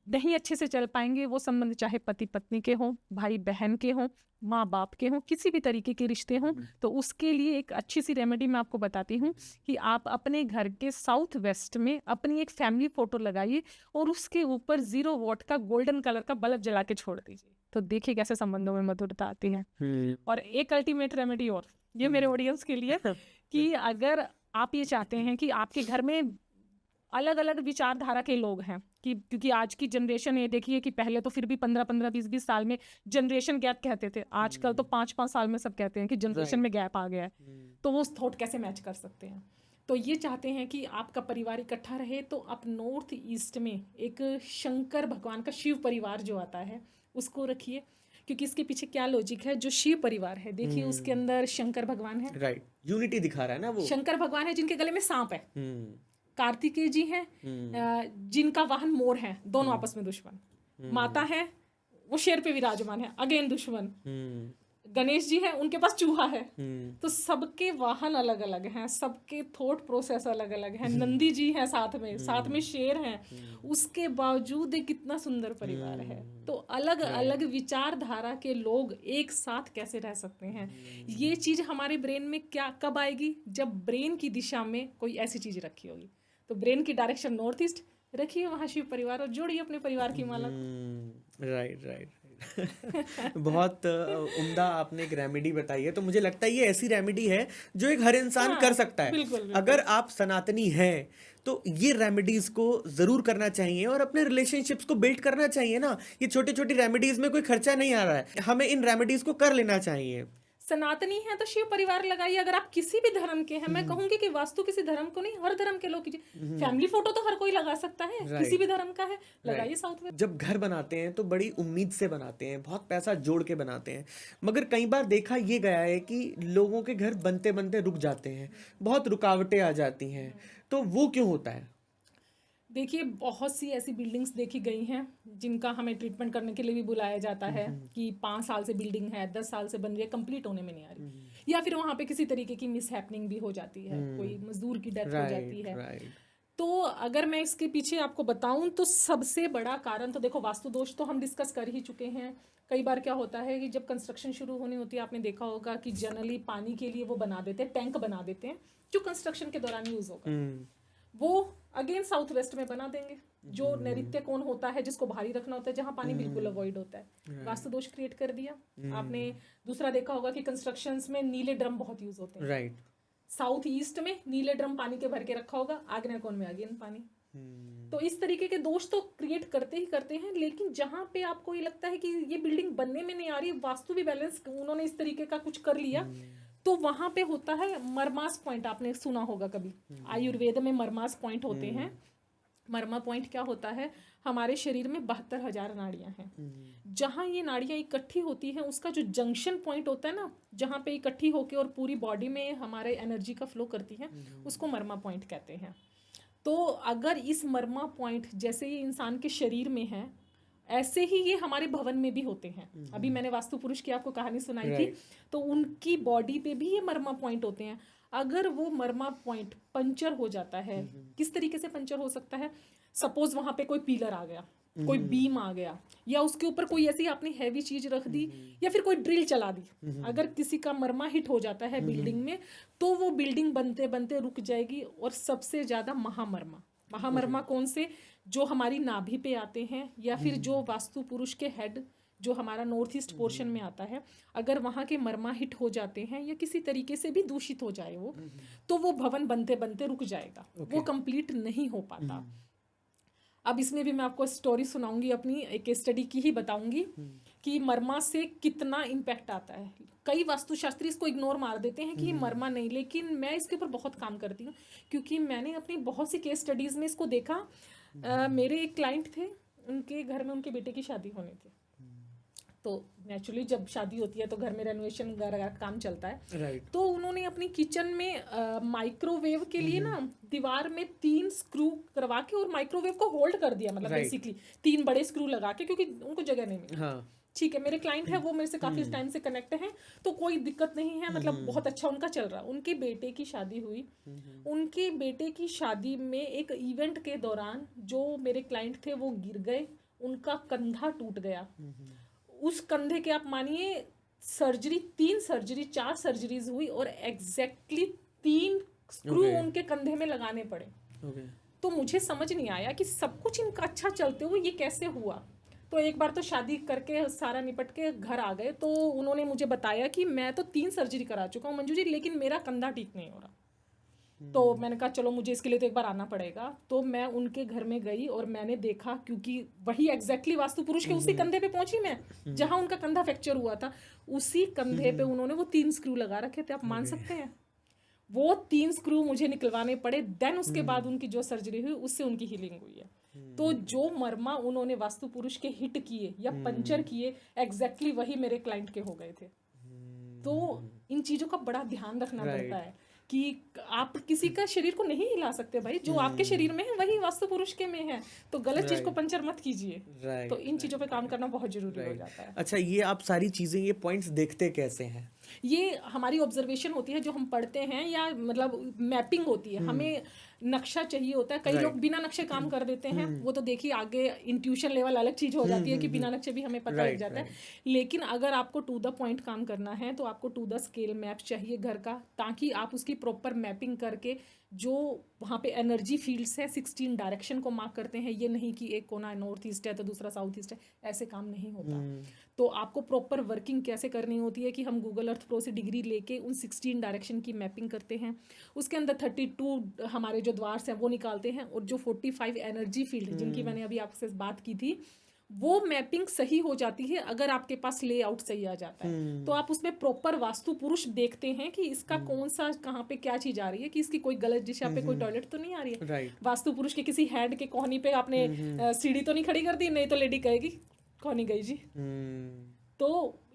Speaker 2: नहीं अच्छे से चल पाएंगे, वो संबंध चाहे पति पत्नी के हों, भाई बहन के हों, माँ बाप के हों, किसी भी तरीके के रिश्ते हों, तो उसके लिए एक अच्छी सी रेमेडी मैं आपको बताती हूँ कि आप अपने घर के साउथ वेस्ट में अपनी एक फैमिली फोटो लगाइए और उसके ऊपर 0 वॉट का गोल्डन कलर का बल्ब जला के छोड़ दीजिए। तो देखिए कैसे संबंधों में मधुरता आती है। और एक अल्टीमेट रेमेडी और, ये मेरे ऑडियंस के लिए, कि अगर आप ये चाहते हैं कि आपके घर में अलग अलग विचारधारा के लोग हैं, कि क्योंकि आज की जनरेशन, ये देखिए कि पहले तो फिर भी 15-15, 20-20 साल में जनरेशन गैप कहते थे, आजकल तो 5-5 साल में सब कहते हैं कि जनरेशन में गैप आ गया है। तो वो थॉट कैसे मैच कर सकते हैं? तो ये चाहते हैं कि आपका परिवार इकट्ठा रहे, तो आप नॉर्थ ईस्ट में एक शंकर भगवान का शिव परिवार जो आता है उसको रखिए। क्योंकि इसके पीछे क्या लॉजिक है, जो शिव परिवार है देखिए उसके अंदर शंकर भगवान है।
Speaker 1: राइट, यूनिटी दिखा रहा है ना वो।
Speaker 2: शंकर भगवान है जिनके गले में सांप है, कार्तिकेय जी हैं जिनका वाहन मोर है, दोनों आपस में दुश्मन। माता है वो शेर पे विराजमान है, अगेन दुश्मन। गणेश जी हैं, उनके पास चूहा है। तो सबके वाहन अलग अलग हैं, सबके थॉट प्रोसेस अलग अलग हैं। नंदी जी हैं साथ में शेर हैं, उसके बावजूद एक कितना सुंदर परिवार है। तो अलग अलग विचारधारा के लोग एक साथ कैसे रह सकते हैं, ये चीज हमारे ब्रेन में क्या कब आएगी, जब ब्रेन की दिशा में कोई ऐसी चीज रखी होगी। तो ब्रेन की डायरेक्शन नॉर्थ ईस्ट रखिए, वहाँ शिव परिवार, और जोड़िए अपने परिवार की माला।
Speaker 1: राइट। बहुत उम्दा आपने एक रेमेडी बताई है। तो मुझे लगता है ये ऐसी रेमेडी है जो एक हर इंसान कर सकता है।
Speaker 2: बिल्कुल।
Speaker 1: अगर आप सनातनी हैं तो ये रेमेडीज को जरूर करना चाहिए और अपने रिलेशनशिप्स को बिल्ड करना चाहिए ना। ये छोटी छोटी रेमेडीज में कोई खर्चा नहीं आ रहा है, हमें इन रेमेडीज को कर लेना चाहिए।
Speaker 2: सनातनी है तो शिव परिवार लगाइए। अगर आप किसी भी धर्म के हैं, मैं कहूंगी कि वास्तु किसी धर्म को नहीं, हर धर्म के लोग कीजिए। फैमिली फोटो तो हर कोई लगा सकता है, किसी भी धर्म का है, लगाइए साउथ में।
Speaker 1: जब घर बनाते हैं तो बड़ी उम्मीद से बनाते हैं, बहुत पैसा जोड़ के बनाते हैं, मगर कई बार देखा ये गया है कि लोगों के घर बनते बनते रुक जाते हैं, बहुत रुकावटें आ जाती हैं। तो वो क्यों होता है?
Speaker 2: देखिए बहुत सी ऐसी बिल्डिंग्स देखी गई हैं जिनका हमें ट्रीटमेंट करने के लिए भी बुलाया जाता है कि 5 साल से बिल्डिंग है, 10 साल से बन रही है, कंप्लीट होने में नहीं आ रही, या फिर वहाँ पे किसी तरीके की मिस हैपनिंग भी हो जाती है, कोई मजदूर की डेथ हो जाती है। तो अगर मैं इसके पीछे आपको बताऊं तो सबसे बड़ा कारण तो देखो, वास्तु दोष तो हम डिस्कस कर ही चुके हैं। कई बार क्या होता है कि जब कंस्ट्रक्शन शुरू होनी होती है, आपने देखा होगा कि जनरली पानी के लिए वो बना देते हैं, टैंक बना देते हैं जो कंस्ट्रक्शन के दौरान यूज होगा। वो अगेन साउथ वेस्ट में बना देंगे, जो नैऋत्य कोण होता है जिसको भारी रखना होता है, जहां पानी बिल्कुल अवॉइड होता है। वास्तु दोष क्रिएट कर दिया। आपने दूसरा देखा होगा कि कंस्ट्रक्शंस में नीले ड्रम बहुत यूज होते हैं।
Speaker 1: राइट।
Speaker 2: साउथ ईस्ट में नीले ड्रम पानी के भर के रखा होगा, आग्नेय कोण में अगेन पानी। तो इस तरीके के दोष तो क्रिएट करते ही करते हैं, लेकिन जहां पे आपको ये लगता है कि ये बिल्डिंग बनने में नहीं आ रही, वास्तु भी बैलेंस उन्होंने इस तरीके का कुछ कर लिया, तो वहां पे होता है मरमास पॉइंट। आपने सुना होगा कभी, आयुर्वेद में मरमास पॉइंट होते हैं। मर्मा पॉइंट क्या होता है? हमारे शरीर में 72,000 नाड़ियां हैं। जहां ये नाड़ियां इकट्ठी होती हैं, उसका जो जंक्शन पॉइंट होता है ना, जहां पे इकट्ठी होके और पूरी बॉडी में हमारे एनर्जी का फ्लो करती है, उसको मर्मा पॉइंट कहते हैं। तो अगर इस मर्मा पॉइंट जैसे ये इंसान के शरीर में है, ऐसे ही ये हमारे भवन में भी होते हैं। अभी मैंने वास्तु पुरुष की आपको कहानी सुनाई थी, तो उनकी बॉडी पे भी ये मर्मा पॉइंट होते हैं। अगर वो मर्मा पॉइंट पंचर हो जाता है, किस तरीके से पंचर हो सकता है? सपोज वहां पे कोई पिलर आ गया, कोई बीम आ गया, या उसके ऊपर कोई ऐसी आपने हैवी चीज रख दी, या फिर कोई ड्रिल चला दी। अगर किसी का मर्मा हिट हो जाता है बिल्डिंग में, तो वो बिल्डिंग बनते बनते रुक जाएगी। और सबसे ज्यादा महामर्मा कौन से? जो हमारी नाभि पे आते हैं, या फिर जो वास्तु पुरुष के हेड जो हमारा नॉर्थ ईस्ट पोर्शन में आता है, अगर वहां के मर्मा हिट हो जाते हैं या किसी तरीके से भी दूषित हो जाए वो, तो वो भवन बनते बनते रुक जाएगा, वो कंप्लीट नहीं हो पाता। अब इसमें भी मैं आपको स्टोरी सुनाऊंगी, अपनी एक स्टडी की ही बताऊंगी कि मर्मा से कितना इम्पैक्ट आता है। कई वास्तुशास्त्री इसको इग्नोर मार देते हैं कि मर्मा नहीं, लेकिन मैं इसके ऊपर बहुत काम करती हूँ, क्योंकि मैंने अपनी बहुत सी केस स्टडीज में इसको देखा। मेरे एक क्लाइंट थे, उनके घर में उनके बेटे की शादी होनी थी। तो नेचुरली जब शादी होती है तो घर में रेनोवेशन वगैरह का काम चलता है।
Speaker 1: राइट।
Speaker 2: तो उन्होंने अपनी किचन में माइक्रोवेव के लिए ना दीवार में 3 स्क्रू करवा के और माइक्रोवेव को होल्ड कर दिया, मतलब बेसिकली 3 बड़े स्क्रू लगा के, क्योंकि उनको जगह नहीं मिली।
Speaker 1: हाँ।
Speaker 2: ठीक है, मेरे क्लाइंट है, वो मेरे से काफी टाइम से कनेक्ट हैं, तो कोई दिक्कत नहीं है, मतलब बहुत अच्छा उनका चल रहा। उनके बेटे की शादी हुई। उनके बेटे की शादी में एक इवेंट के दौरान जो मेरे क्लाइंट थे वो गिर गए, उनका कंधा टूट गया। उस कंधे के आप मानिए सर्जरी, 3 सर्जरी 4 सर्जरीज हुई, और एग्जैक्टली 3 स्क्रू उनके कंधे में लगाने पड़े। तो मुझे समझ नहीं आया कि सब कुछ इनका अच्छा चलते हुए ये कैसे हुआ। तो एक बार तो शादी करके सारा निपट के घर आ गए, तो उन्होंने मुझे बताया कि मैं तो 3 सर्जरी करा चुका हूँ मंजू जी, लेकिन मेरा कंधा ठीक नहीं हो रहा। तो मैंने कहा चलो मुझे इसके लिए तो एक बार आना पड़ेगा। तो मैं उनके घर में गई और मैंने देखा, क्योंकि वही एग्जैक्टली वास्तु पुरुष के उसी कंधे पे पहुंची मैं, जहां उनका कंधा फ्रैक्चर हुआ था, उसी कंधे पे उन्होंने वो 3 स्क्रू लगा रखे थे। आप मान सकते हैं, वो 3 स्क्रू मुझे निकलवाने पड़े। देन उसके बाद उनकी जो सर्जरी हुई, उससे उनकी हीलिंग हुई है। तो जो मर्मा उन्होंने वास्तु पुरुष के हिट किए या पंचर किए, एग्जैक्टली वही मेरे क्लाइंट के हो गए थे। तो इन चीजों का बड़ा ध्यान रखना पड़ता है कि आप किसी का शरीर को नहीं हिला सकते भाई। जो आपके शरीर में है वही वास्तु पुरुष के में है, तो गलत चीज को पंचर मत कीजिए। तो इन चीजों पे काम करना बहुत जरूरी हो जाता है।
Speaker 1: अच्छा, ये आप सारी चीजें, ये पॉइंट्स देखते कैसे हैं?
Speaker 2: ये हमारी ऑब्जर्वेशन होती है जो हम पढ़ते हैं, या मतलब मैपिंग होती है। हमें नक्शा चाहिए होता है। कई लोग बिना नक्शे काम कर देते हैं, वो तो देखिए आगे इंट्यूशन लेवल अलग चीज हो जाती है कि बिना नक्शे भी हमें पता लग जाता है। लेकिन अगर आपको टू द पॉइंट काम करना है, तो आपको टू द स्केल मैप चाहिए घर का, ताकि आप उसकी प्रॉपर मैपिंग करके जो वहाँ पे एनर्जी फील्ड्स है 16 डायरेक्शन को मार्क करते हैं। ये नहीं कि एक कोना नॉर्थ ईस्ट है तो दूसरा साउथ ईस्ट है, ऐसे काम नहीं होता। तो आपको प्रॉपर वर्किंग कैसे करनी होती है कि हम गूगल अर्थ प्रो से डिग्री लेके उन 16 डायरेक्शन की मैपिंग करते हैं। उसके अंदर 32 हमारे जो द्वार हैं वो निकालते हैं, और जो 45 एनर्जी फील्ड जिनकी मैंने अभी आपसे बात की थी, वो मैपिंग सही हो जाती है अगर आपके पास लेआउट सही आ जाता है। तो आप उसमें प्रॉपर वास्तु पुरुष देखते हैं कि इसका कौन सा कहाँ पे क्या चीज आ रही है, कि इसकी कोई गलत दिशा पे कोई टॉयलेट तो नहीं आ रही है। वास्तु पुरुष के किसी हेड के कोहनी पे आपने सीढ़ी तो नहीं खड़ी कर दी, नहीं तो लेडी कहेगी कोहनी गई जी। तो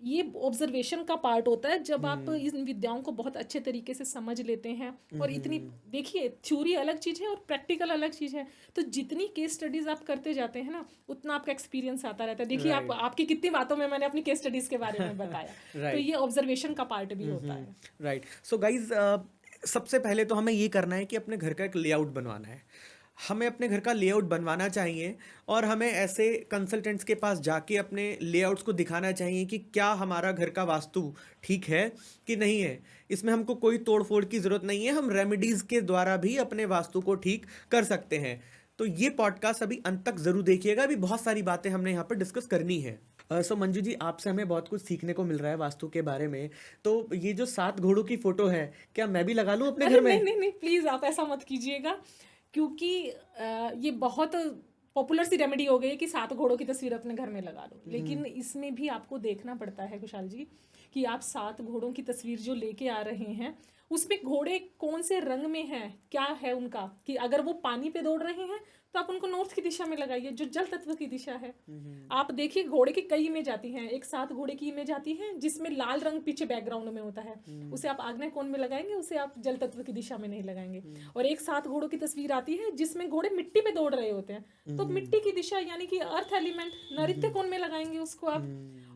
Speaker 2: ये ऑब्जर्वेशन का पार्ट होता है जब आप इन विद्याओं को बहुत अच्छे तरीके से समझ लेते हैं। और इतनी देखिए, थ्योरी अलग चीज है और प्रैक्टिकल अलग चीज है। तो जितनी केस स्टडीज आप करते जाते हैं ना, उतना आपका एक्सपीरियंस आता रहता है। देखिए आप आपकी कितनी बातों में मैंने अपनी केस स्टडीज के बारे में बताया। तो ये ऑब्जर्वेशन का पार्ट भी होता है।
Speaker 1: राइट। सो गाइज, सबसे पहले तो हमें ये करना है कि अपने घर का एक लेआउट बनवाना है। हमें अपने घर का लेआउट बनवाना चाहिए और हमें ऐसे कंसल्टेंट्स के पास जाके अपने लेआउट्स को दिखाना चाहिए कि क्या हमारा घर का वास्तु ठीक है कि नहीं है। इसमें हमको कोई तोड़ फोड़ की ज़रूरत नहीं है, हम रेमेडीज़ के द्वारा भी अपने वास्तु को ठीक कर सकते हैं। तो ये पॉडकास्ट अभी अंत तक ज़रूर देखिएगा, अभी बहुत सारी बातें हमने यहाँ पर डिस्कस करनी है। सो मंजू जी, आपसे हमें बहुत कुछ सीखने को मिल रहा है वास्तु के बारे में। तो ये जो 7 घोड़ों की फोटो है, क्या मैं भी लगा लूँ अपने
Speaker 2: अरे
Speaker 1: घर में?
Speaker 2: नहीं नहीं नहीं, प्लीज आप ऐसा मत कीजिएगा, क्योंकि ये बहुत पॉपुलर सी रेमेडी हो गई है कि 7 घोड़ों की तस्वीर अपने घर में लगा लो। लेकिन इसमें भी आपको देखना पड़ता है कुशाल जी कि आप 7 घोड़ों की तस्वीर जो लेके आ रहे हैं उसमें घोड़े कौन से रंग में हैं, क्या है उनका, कि अगर वो पानी पे दौड़ रहे हैं तो आप उनको नॉर्थ की दिशा में लगाइए जो जल तत्व की दिशा है। आप देखिए घोड़े की कई इमेज आती हैं, एक 7 घोड़े की इमेज आती है जिसमें लाल रंग पीछे बैकग्राउंड में होता है, उसे आप आग्नेय कोण में लगाएंगे, उसे आप जल तत्व की दिशा में नहीं लगाएंगे। और एक 7 घोड़ों की तस्वीर आती है जिसमें घोड़े मिट्टी पे दौड़ रहे होते हैं, तो मिट्टी की दिशा यानी कि अर्थ एलिमेंट नैऋत्य कोण में लगाएंगे उसको आप।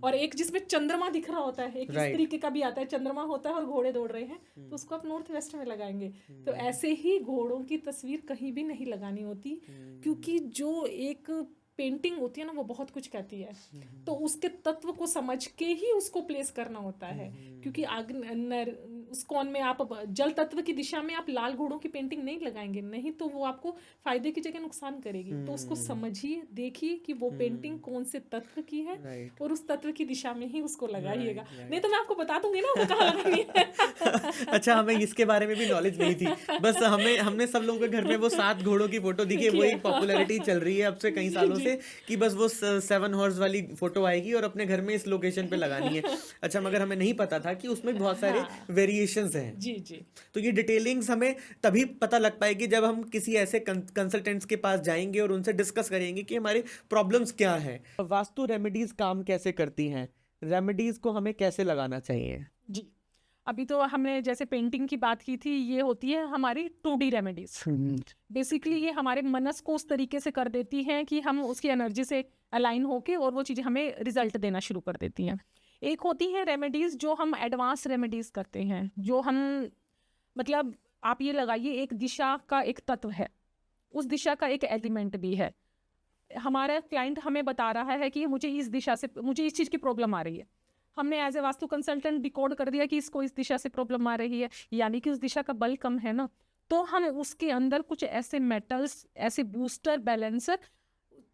Speaker 2: और एक जिसमें चंद्रमा दिख रहा होता है, एक इस तरीके का भी आता है, चंद्रमा होता है और घोड़े दौड़ रहे हैं, तो उसको आप नॉर्थ वेस्ट में लगाएंगे। तो ऐसे ही घोड़ों की तस्वीर कहीं भी नहीं लगानी होती, क्योंकि जो एक पेंटिंग होती है ना वो बहुत कुछ कहती है, तो उसके तत्व को समझ के ही उसको प्लेस करना होता है। क्योंकि उस कोण में आप जल तत्व की दिशा में आप लाल घोड़ों की पेंटिंग नहीं लगाएंगे, नहीं तो वो आपको फायदे की जगह नुकसान करेगी। तो उसको समझिए, देखिए कि वो पेंटिंग कौन से तत्व की है और उस तत्व की दिशा में ही उसको लगाइएगा। नहीं तो मैं आपको बता दूंगी ना वो कहाँ लगानी है।
Speaker 1: अच्छा, हमें इसके बारे में भी नॉलेज नहीं थी, बस हमने सब लोगों के घर में वो 7 घोड़ों की फोटो दिखी है, वो एक पॉपुलैरिटी चल रही है अब से कई सालों से कि बस वो 7 हॉर्स वाली फोटो आएगी और अपने घर में इस लोकेशन पे लगानी है। अच्छा, मगर हमें नहीं पता था कि उसमें बहुत सारे वेरिएशंस हैं।
Speaker 2: जी जी।
Speaker 1: तो ये डिटेलिंग्स हमें तभी पता लग पाएगी जब हम किसी ऐसे कंसल्टेंट्स के पास जाएंगे और उनसे डिस्कस करेंगे कि हमारे प्रॉब्लम्स क्या है। वास्तु रेमेडीज काम कैसे करती हैं, रेमेडीज को हमें कैसे लगाना चाहिए?
Speaker 2: जी, अभी तो हमने जैसे पेंटिंग की बात की थी, ये होती है हमारी 2D रेमेडीज। बेसिकली ये हमारे मनस को उस तरीके से कर देती हैं कि हम उसकी एनर्जी से अलाइन होके और वो चीज़ें हमें रिजल्ट देना शुरू कर देती हैं। एक होती हैं रेमेडीज जो हम एडवांस रेमेडीज करते हैं, जो हम मतलब आप ये लगाइए एक दिशा का एक तत्व है, उस दिशा का एक एलिमेंट भी है। हमारा क्लाइंट हमें बता रहा है कि मुझे इस दिशा से, मुझे इस चीज़ की प्रॉब्लम आ रही है, हमने as a vastu consultant decode कर दिया कि इसको इस दिशा से प्रॉब्लम आ रही है, यानी कि उस दिशा का बल कम है ना, तो हम उसके अंदर कुछ ऐसे मेटल्स, ऐसे बूस्टर, बैलेंसर,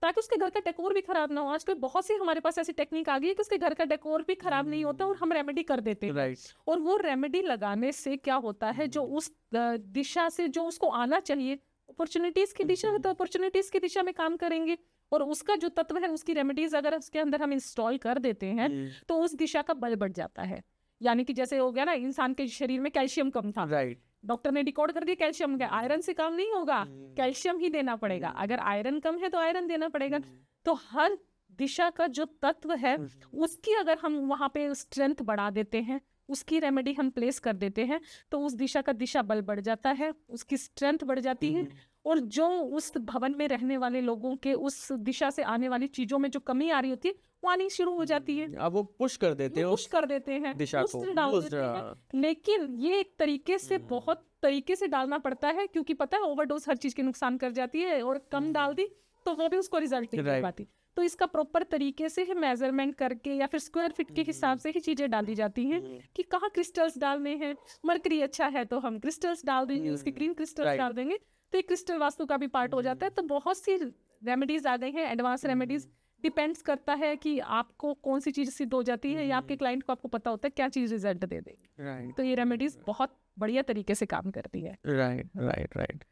Speaker 2: ताकि उसके घर का डेकोर भी खराब ना हो। आजकल बहुत सी हमारे पास ऐसी टेक्निक आ गई है कि उसके घर का डेकोर भी खराब नहीं होता और हम रेमेडी कर देते हैं। और वो रेमेडी लगाने से क्या होता है, जो उस दिशा से जो उसको आना चाहिए, अपॉर्चुनिटीज की दिशा है तो अपॉर्चुनिटीज की दिशा में काम करेंगे, और उसका जो तत्व है उसकी रेमेडीज अगर उसके अंदर हम इंस्टॉल कर देते हैं तो उस दिशा का बल बढ़ जाता है। यानी कि जैसे हो गया ना, इंसान के शरीर में कैल्शियम कम था, डॉक्टर ने रिकॉर्ड कर दिया कैल्शियम का, आयरन से काम नहीं होगा, कैल्शियम ही देना पड़ेगा। अगर आयरन कम है तो आयरन देना पड़ेगा। तो हर दिशा का जो तत्व है उसकी अगर हम वहाँ पे स्ट्रेंथ बढ़ा देते हैं, उसकी रेमेडी हम प्लेस कर देते हैं, तो उस दिशा का दिशा बल बढ़ जाता है, उसकी स्ट्रेंथ बढ़ जाती है, और जो उस भवन में रहने वाले लोगों के उस दिशा से आने वाली चीजों में जो कमी आ रही होती है वो आनी शुरू हो जाती है।
Speaker 1: अब वो पुश कर देते हैं,
Speaker 2: पुश कर देते हैं
Speaker 1: दिशा को,
Speaker 2: डाल देते हैं। लेकिन ये एक तरीके से बहुत तरीके से डालना पड़ता है, क्योंकि पता है ओवरडोज हर चीज के नुकसान कर जाती है, और कम डाल दी तो वो भी उसको रिजल्ट नहीं कर पाती। तो इसका प्रॉपर तरीके से ही मेजरमेंट करके या फिर स्क्वायर फीट के हिसाब से ही चीजें डाली जाती हैं कि कहाँ क्रिस्टल्स डालने हैं। मरकरी अच्छा है तो हम क्रिस्टल्स डाल देंगे, उसके ग्रीन क्रिस्टल्स डाल देंगे, तो एक क्रिस्टल वास्तु का भी पार्ट हो जाता है। तो बहुत सी रेमेडीज आ गई हैं, एडवांस रेमेडीज। डिपेंड्स करता है कि आपको कौन सी चीज सिद्ध हो जाती है या आपके क्लाइंट को आपको पता होता है क्या चीज रिजल्ट दे देगी। तो ये रेमेडीज बहुत बढ़िया तरीके से काम करती है।
Speaker 1: राइट।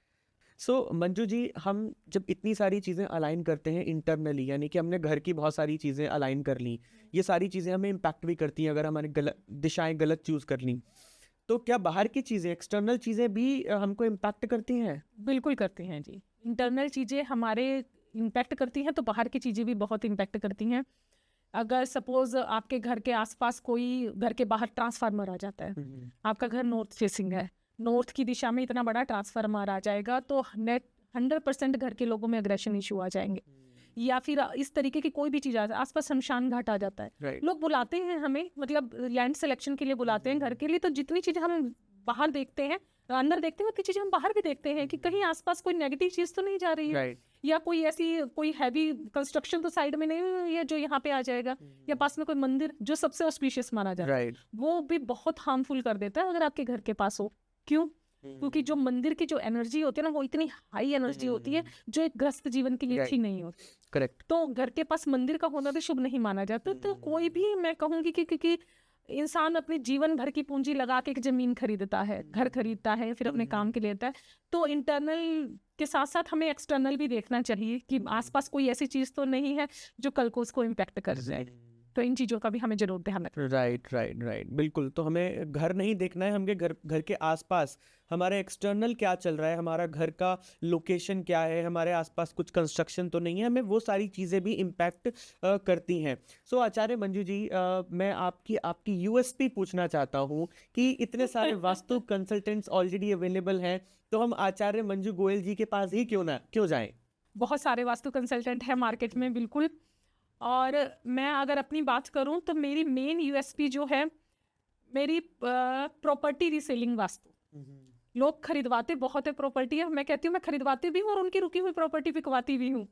Speaker 1: सो मंजू जी, हम जब इतनी सारी चीज़ें अलाइन करते हैं इंटरनली, यानी कि हमने घर की बहुत सारी चीज़ें अलाइन कर ली, ये सारी चीज़ें हमें इम्पैक्ट भी करती हैं अगर हमारी दिशाएं गलत चूज़ कर ली, तो क्या बाहर की चीज़ें, एक्सटर्नल चीज़ें भी हमको इम्पैक्ट करती हैं?
Speaker 2: बिल्कुल करती हैं जी। इंटरनल चीज़ें हमारे इम्पैक्ट करती हैं तो बाहर की चीज़ें भी बहुत इम्पैक्ट करती हैं। अगर सपोज आपके घर के आसपास कोई, घर के बाहर ट्रांसफार्मर आ जाता है, आपका घर नॉर्थ फेसिंग है, नॉर्थ की दिशा में इतना बड़ा ट्रांसफार्मर आ जाएगा तो 100% घर के लोगों में अग्रेशन इशू आ जाएंगे। या फिर इस तरीके की कोई भी चीज़ आ जाए, आसपास शमशान घाट आ जाता है, लोग बुलाते हैं हमें, मतलब लैंड सिलेक्शन के लिए बुलाते हैं घर के लिए, तो जितनी चीज़ें हम बाहर देखते हैं अंदर देखते हैं, उतनी चीजें हम बाहर भी देखते हैं कि कहीं आसपास कोई नेगेटिव चीज तो नहीं जा रही है,
Speaker 1: राइट
Speaker 2: या कोई ऐसी कोई हैवी कंस्ट्रक्शन तो साइड में नहीं हुई है जो यहाँ पे आ जाएगा, या पास में कोई मंदिर जो सबसे ऑस्पिशियस माना जाता है,
Speaker 1: राइट
Speaker 2: वो भी बहुत हार्मफुल कर देता है अगर आपके घर के पास हो। क्यों? क्योंकि जो मंदिर की जो एनर्जी होती है ना, वो इतनी हाई एनर्जी होती है जो एक ग्रस्त जीवन के लिए
Speaker 1: Right.
Speaker 2: अच्छी नहीं होती।
Speaker 1: करेक्ट
Speaker 2: तो घर के पास मंदिर का होना भी शुभ नहीं माना जाता। तो कोई भी, मैं कहूंगी कि क्योंकि इंसान अपने जीवन भर की पूंजी लगा के एक जमीन खरीदता है, घर खरीदता है, फिर अपने काम के लिए लेता है, तो इंटरनल के साथ साथ हमें एक्सटर्नल भी देखना चाहिए कि आसपास कोई ऐसी चीज तो नहीं है जो कल को उसको इम्पैक्ट कर जाए। तो इन चीजों का भी हमें जरूर ध्यान रखना।
Speaker 1: राइट बिल्कुल। तो हमें घर नहीं देखना है, हमें घर के आसपास हमारे एक्सटर्नल क्या चल रहा है, हमारा घर का लोकेशन क्या है, हमारे आसपास कुछ कंस्ट्रक्शन तो नहीं है, हमें वो सारी चीज़ें भी इम्पैक्ट करती हैं। सो आचार्य मंजू जी, मैं आपकी यूएसपी पूछना चाहता हूँ कि इतने सारे वास्तु कंसल्टेंट्स ऑलरेडी अवेलेबल हैं, तो हम आचार्य मंजू गोयल जी के पास ही क्यों जाएं?
Speaker 2: बहुत सारे वास्तु कंसल्टेंट हैं मार्केट में, बिल्कुल। और मैं अगर अपनी बात करूं तो मेरी मेन यूएसपी जो है, मेरी प्रॉपर्टी रीसेलिंग वास्तु। लोग खरीदवाते बहुत है प्रॉपर्टी है, मैं कहती हूँ मैं खरीदवाती भी हूँ और उनकी रुकी हुई प्रॉपर्टी बिकवाती भी हूँ।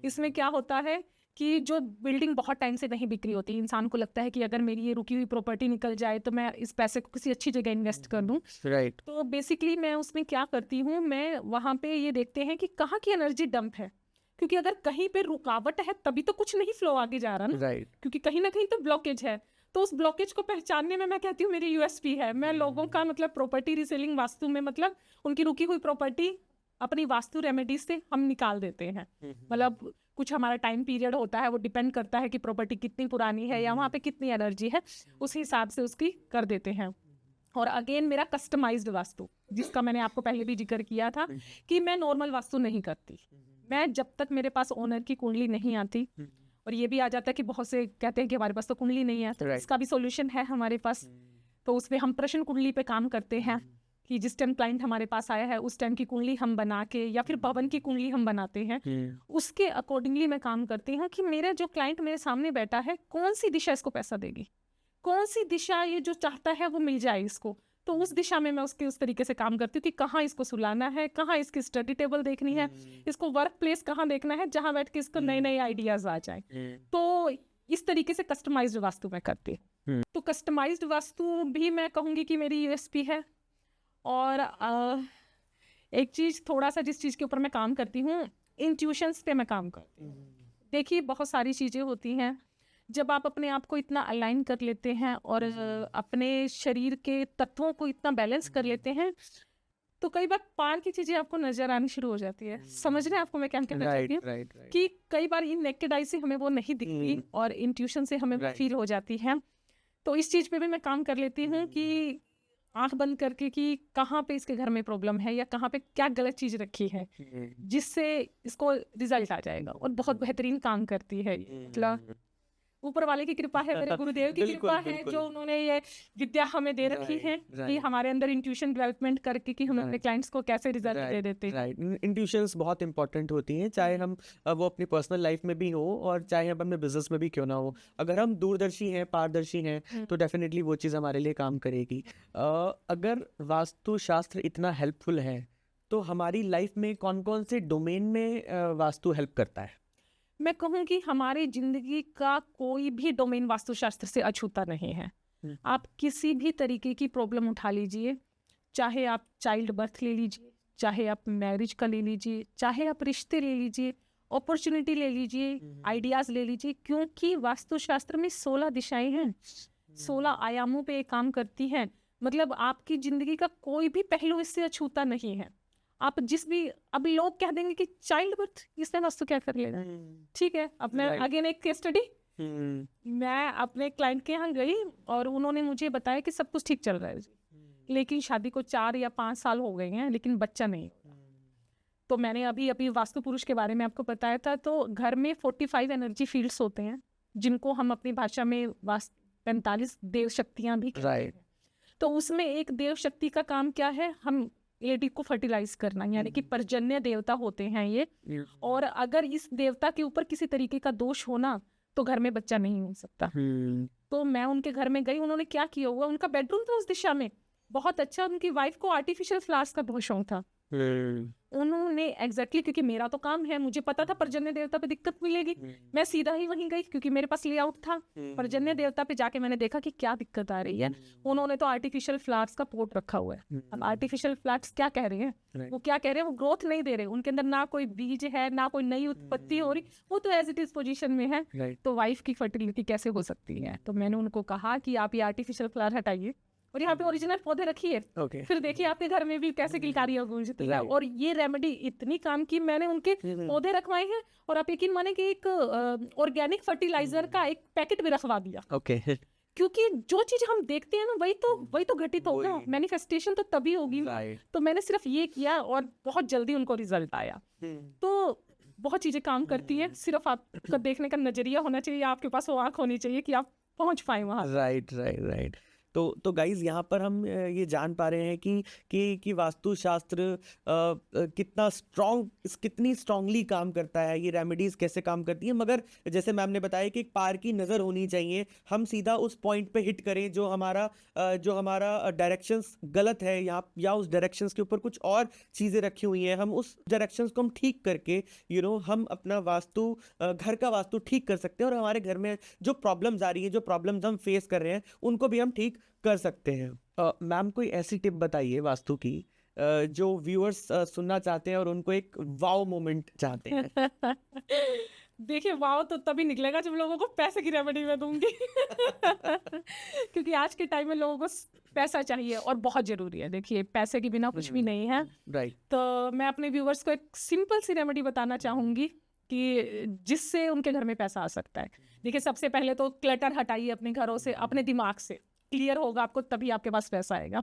Speaker 2: इसमें क्या होता है कि जो बिल्डिंग बहुत टाइम से नहीं बिक्री होती, इंसान को लगता है कि अगर मेरी ये रुकी हुई प्रॉपर्टी निकल जाए तो मैं इस पैसे को किसी अच्छी जगह इन्वेस्ट कर दूं।
Speaker 1: राइट
Speaker 2: तो बेसिकली मैं उसमें क्या करती हूँ, मैं वहाँ पे ये देखते हैं कि कहाँ की एनर्जी डंप है, क्योंकि अगर कहीं पे रुकावट है तभी तो कुछ नहीं फ्लो आगे जा रहा ना,
Speaker 1: राइट
Speaker 2: क्योंकि कहीं ना कहीं तो ब्लॉकेज है। तो उस ब्लॉकेज को पहचानने में मैं कहती हूँ मेरी यूएसपी है। मैं लोगों का मतलब प्रॉपर्टी रीसेलिंग वास्तु में मतलब उनकी रुकी हुई प्रॉपर्टी अपनी वास्तु रेमेडीज से हम निकाल देते हैं। मतलब कुछ हमारा टाइम पीरियड होता है, वो डिपेंड करता है कि प्रॉपर्टी कितनी पुरानी है या वहाँ पे कितनी एनर्जी है, उस हिसाब से उसकी कर देते हैं। और अगेन मेरा कस्टमाइज्ड वास्तु, जिसका मैंने आपको पहले भी जिक्र किया था कि मैं नॉर्मल वास्तु नहीं करती। मैं जब तक मेरे पास ओनर की कुंडली नहीं आती, और ये भी आ जाता है कि बहुत से कहते हैं कि हमारे पास तो कुंडली नहीं है, तो इसका भी सॉल्यूशन है हमारे पास। तो उसमें हम प्रश्न कुंडली पे काम करते हैं कि जिस टाइम क्लाइंट हमारे पास आया है उस टाइम की कुंडली हम बना के, या फिर भवन की कुंडली हम बनाते हैं, उसके अकॉर्डिंगली मैं काम करती हूँ कि मेरा जो क्लाइंट मेरे सामने बैठा है कौन सी दिशा इसको पैसा देगी, कौन सी दिशा ये जो चाहता है वो मिल जाए इसको। तो उस दिशा में मैं उसके उस तरीके से काम करती हूँ कि कहाँ इसको सुलाना है, कहाँ इसकी स्टडी टेबल देखनी है, इसको वर्क प्लेस कहाँ देखना है जहाँ बैठ के इसको नए नए आइडियाज आ जाए। तो इस तरीके से कस्टमाइज्ड वास्तु मैं करती हूँ। तो कस्टमाइज्ड वास्तु भी मैं कहूँगी कि मेरी यूएसपी है। और एक चीज़ थोड़ा सा जिस चीज़ के ऊपर मैं काम करती हूँ, इंट्यूशंस पे मैं काम करती हूँ। देखिए बहुत सारी चीज़ें होती हैं, जब आप अपने आप को इतना अलाइन कर लेते हैं और अपने शरीर के तत्वों को इतना बैलेंस कर लेते हैं, तो कई बार पार की चीजें आपको नजर आनी शुरू हो जाती है। समझ रहे हैं आपको मैं क्या कहना चाहती हूँ? कि कई बार इन नेकेड आई से हमें वो नहीं दिखती और इंट्यूशन से हमें फील हो जाती है। तो इस चीज पे भी मैं काम कर लेती हूँ कि आंख बंद करके कि कहाँ पे इसके घर में प्रॉब्लम है या कहाँ पे क्या गलत चीज रखी है जिससे इसको रिजल्ट आ जाएगा, और बहुत बेहतरीन काम करती है। मतलब ऊपर वाले की कृपा है, मेरे गुरुदेव की कृपा है जो उन्होंने ये विद्या हमें दे रखी है कि हमारे अंदर इंट्यूशन डेवलपमेंट करके कि हम अपने क्लाइंट्स को कैसे रिजल्ट दे देते हैं।
Speaker 1: राइट, इंट्यूशंस बहुत इंपॉर्टेंट होती हैं, चाहे हम वो अपनी पर्सनल लाइफ में भी हो और चाहे हम अपने बिजनेस में भी क्यों ना हो। अगर हम दूरदर्शी हैं, पारदर्शी हैं, तो डेफिनेटली वो चीज़ हमारे लिए काम करेगी। अगर वास्तु शास्त्र इतना हेल्पफुल है तो हमारी लाइफ में कौन कौन से डोमेन में वास्तु हेल्प करता है?
Speaker 2: मैं कहूँ कि हमारी जिंदगी का कोई भी डोमेन वास्तुशास्त्र से अछूता नहीं है। आप किसी भी तरीके की प्रॉब्लम उठा लीजिए, चाहे आप चाइल्ड बर्थ ले लीजिए, चाहे आप मैरिज का ले लीजिए, चाहे आप रिश्ते ले लीजिए, अपॉर्चुनिटी ले लीजिए, आइडियाज ले लीजिए, क्योंकि वास्तुशास्त्र में 16 दिशाएं हैं, 16 आयामों पे काम करती हैं। मतलब आपकी जिंदगी का कोई भी पहलू इससे अछूता नहीं है। आप जिस भी, अब लोग कह देंगे कि चाइल्ड बर्थ इसमें वास्तु क्या कर लेगा, ठीक है। अब मैं अगेन एक केस स्टडी, मैं अपने क्लाइंट के यहाँ गई और उन्होंने मुझे बताया कि सब कुछ ठीक चल रहा है, लेकिन शादी को 4 या 5 साल हो गए हैं लेकिन बच्चा नहीं। तो मैंने अभी वास्तु पुरुष के बारे में आपको बताया था। तो घर में 45 एनर्जी फील्ड्स होते हैं जिनको हम अपनी भाषा में 45 देव शक्तियाँ भी कहते हैं। तो उसमें एक देव शक्ति का काम क्या है, हम लेडी को फर्टिलाइज करना, यानी कि पर्जन्य देवता होते हैं ये। और अगर इस देवता के ऊपर किसी तरीके का दोष होना तो घर में बच्चा नहीं हो सकता। तो मैं उनके घर में गई, उन्होंने क्या किया हुआ, उनका बेडरूम था उस दिशा में, बहुत अच्छा। उनकी वाइफ को आर्टिफिशियल फ्लावर्स का बहुत शौक था। उन्होंने एग्जैक्टली क्योंकि मेरा तो काम है, मुझे पता था पर्जन्य देवता पे दिक्कत मिलेगी, मैं सीधा ही वहीं गई क्योंकि मेरे पास लेआउट था। पर्जन्य देवता पे जाके मैंने देखा कि क्या दिक्कत आ रही है। उन्होंने तो आर्टिफिशियल फ्लावर्स का पोट रखा हुआ है। अब आर्टिफिशियल फ्लावर्स क्या कह रहे हैं, वो क्या कह रहे हैं, वो ग्रोथ नहीं दे रहे, उनके अंदर ना कोई बीज है, ना कोई नई उत्पत्ति हो रही, वो तो एज इट इज पोजीशन में है। तो वाइफ की फर्टिलिटी कैसे हो सकती है? तो मैंने उनको कहा कि आप ये आर्टिफिशियल फ्लावर हटाइए और यहाँ पे ओरिजिनल पौधे रखिए। फिर देखिए आपके घर में भी कैसे किलकारियां गूंजती है। और ये रेमेडी इतनी काम की, मैंने उनके पौधे रखवाए हैं और आप यकीन माने कि एक ऑर्गेनिक फर्टिलाइजर का एक पैकेट भी रखवा दिया। क्योंकि जो चीज हम देखते हैं ना वही तो घटित होगा, मैनिफेस्टेशन तो तभी होगी। तो मैंने सिर्फ ये किया और बहुत जल्दी उनको रिजल्ट आया। तो बहुत चीजें काम करती है, सिर्फ आपका देखने का नजरिया होना चाहिए, आपके पास वो आंख होनी चाहिए कि आप पहुंच पाए वहां।
Speaker 1: राइट। तो गाइज यहाँ पर हम ये जान पा रहे हैं कि वास्तुशास्त्र कितनी स्ट्रांगली काम करता है, ये रेमेडीज कैसे काम करती है। मगर जैसे मैम ने बताया कि एक पार की नज़र होनी चाहिए, हम सीधा उस पॉइंट पे हिट करें जो हमारा डायरेक्शंस गलत है या उस डायरेक्शंस के ऊपर कुछ और चीज़ें रखी हुई हैं, हम उस डायरेक्शंस को हम ठीक करके हम अपना घर का वास्तु ठीक कर सकते हैं और हमारे घर में जो प्रॉब्लम्स आ रही है, जो प्रॉब्लम्स हम फेस कर रहे हैं, उनको भी हम ठीक कर सकते हैं। मैम कोई ऐसी टिप बताइए वास्तु की जो व्यूअर्स सुनना चाहते हैं और उनको एक वाव मोमेंट चाहते हैं।
Speaker 2: देखिए वाव तो तभी निकलेगा जब लोगों को पैसे की रेमेडी मैं दूंगी। क्योंकि आज के टाइम में लोगों को पैसा चाहिए और बहुत जरूरी है। देखिए पैसे के बिना कुछ भी नहीं है।
Speaker 1: राइट।
Speaker 2: तो मैं अपने व्यूअर्स को एक सिंपल सी रेमेडी बताना चाहूंगी कि जिससे उनके घर में पैसा आ सकता है। देखिए सबसे पहले तो क्लटर हटाइए अपने घरों से, अपने दिमाग से क्लियर होगा आपको, तभी आपके पास पैसा आएगा।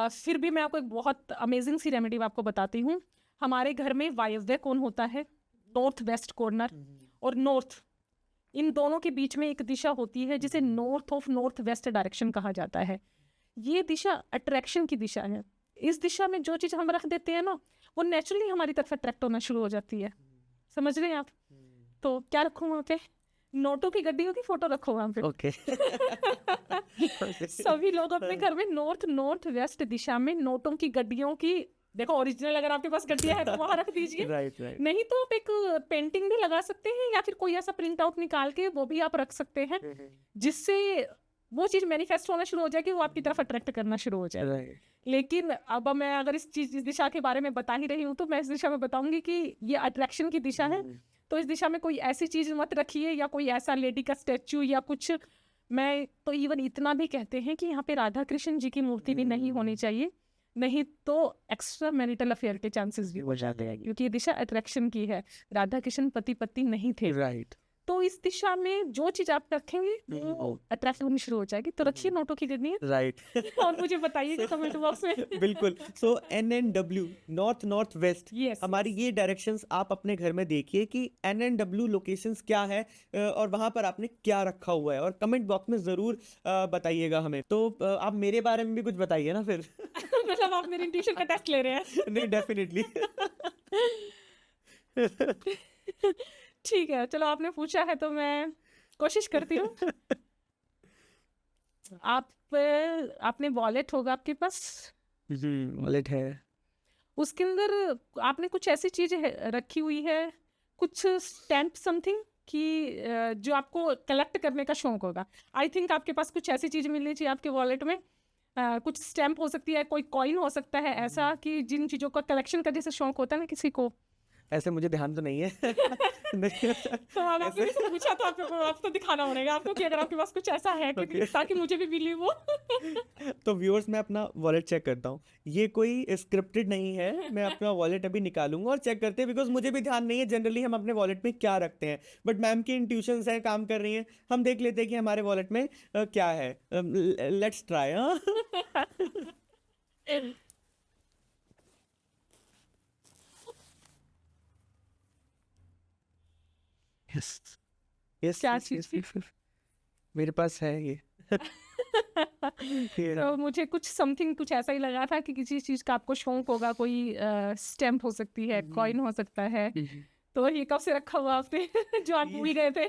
Speaker 2: फिर भी मैं आपको एक बहुत अमेजिंग सी रेमेडी आपको बताती हूँ। हमारे घर में वायव्य कोण होता है, नॉर्थ वेस्ट कॉर्नर और नॉर्थ, इन दोनों के बीच में एक दिशा होती है जिसे north of north west direction कहा जाता है। ये दिशा अट्रैक्शन की दिशा है। इस दिशा में जो चीज़ हम रख देते हैं ना, वो नेचुरली हमारी तरफ अट्रैक्ट होना शुरू हो जाती है। समझ रहे हैं आप? तो क्या रखूँ वहाँ पे? नोटों की गड्डियों की फोटो रखो वहाँ पे।
Speaker 1: ओके।
Speaker 2: सभी लोग अपने घर में नॉर्थ वेस्ट दिशा में नोटों की गड्डियों की, देखो ओरिजिनल अगर आपके पास गड्डियाँ है तो वहाँ रख दीजिए।
Speaker 1: राइट।
Speaker 2: नहीं तो आप एक पेंटिंग भी लगा सकते हैं या फिर कोई ऐसा प्रिंट आउट निकाल के वो भी आप रख सकते हैं, जिससे वो चीज़ मैनिफेस्ट होना शुरू हो जाएगी, वो आपकी तरफ अट्रैक्ट करना शुरू हो जाएगा। लेकिन अब मैं अगर इस दिशा के बारे में बता ही रही हूँ तो मैं इस दिशा में बताऊंगी कि ये अट्रैक्शन की दिशा है। तो इस दिशा में कोई ऐसी चीज़ मत रखिए या कोई ऐसा लेडी का स्टैचू या कुछ। मैं तो इवन इतना भी कहते हैं कि यहाँ पे राधा कृष्ण जी की मूर्ति भी नहीं होनी चाहिए, नहीं तो एक्स्ट्रा मैरिटल अफेयर के चांसेस भी हो जाते हैं, क्योंकि ये दिशा अट्रैक्शन की है। राधा कृष्ण पति पत्नी नहीं थे।
Speaker 1: राइट।
Speaker 2: तो इस दिशा में जो चीज आप रखेंगे वो अट्रैक्ट होनी शुरू हो जाएगी। तो रखिए नोटों की गड्डियाँ।
Speaker 1: राइट।
Speaker 2: और मुझे बताइएगा कमेंट बॉक्स में।
Speaker 1: बिल्कुल। सो NNW नॉर्थ वेस्ट,
Speaker 2: Yes.
Speaker 1: हमारी ये डायरेक्शंस आप अपने घर में देखिए कि NNW लोकेशंस क्या है और वहां पर आपने क्या रखा हुआ है, और कमेंट बॉक्स में जरूर बताइएगा हमें। तो आप मेरे बारे में भी कुछ बताइए ना फिर।
Speaker 2: मतलब आप मेरे इंट्यूशन का टेस्ट ले रहे हैं?
Speaker 1: नहीं, डेफिनेटली।
Speaker 2: ठीक है, चलो आपने पूछा है तो मैं कोशिश करती हूँ। आपने वॉलेट होगा आपके पास?
Speaker 1: वॉलेट है।
Speaker 2: उसके अंदर आपने कुछ ऐसी चीज रखी हुई है, कुछ स्टैम्प समथिंग कि जो आपको कलेक्ट करने का शौक होगा। आई थिंक आपके पास कुछ ऐसी चीज मिलनी चाहिए आपके वॉलेट में। कुछ स्टैम्प हो सकती है, कोई कॉइन हो सकता है, ऐसा कि जिन चीज़ों का कलेक्शन करने से शौक होता है ना किसी को।
Speaker 1: ऐसे मुझे ध्यान तो नहीं है।
Speaker 2: तो आपने मुझसे पूछा तो आपको दिखाना पड़ेगा आपको कि अगर आपके पास कुछ ऐसा है कि ताकि मुझे भी बिलीव हो।
Speaker 1: तो व्यूअर्स, मैं अपना वॉलेट चेक करता हूँ। ये कोई स्क्रिप्टेड नहीं है, मैं अपना वॉलेट अभी निकालूंगा और चेक करते हैं, बिकॉज मुझे भी ध्यान नहीं है जनरली हम अपने वॉलेट में क्या रखते हैं। बट मैम की इंट्यूशंस हैं, काम कर रही हैं, हम देख लेते हैं कि हमारे वॉलेट में क्या है। Let's try. यस,
Speaker 2: क्या चीज़ थी?
Speaker 1: मेरे पास है ये।
Speaker 2: तो मुझे कुछ समथिंग कुछ ऐसा ही लगा था कि किसी चीज़ का आपको शौक होगा, कोई स्टैम्प हो सकती है, कॉइन हो सकता है। तो ये कब से रखा हुआ आपने जो आप भूल गए थे?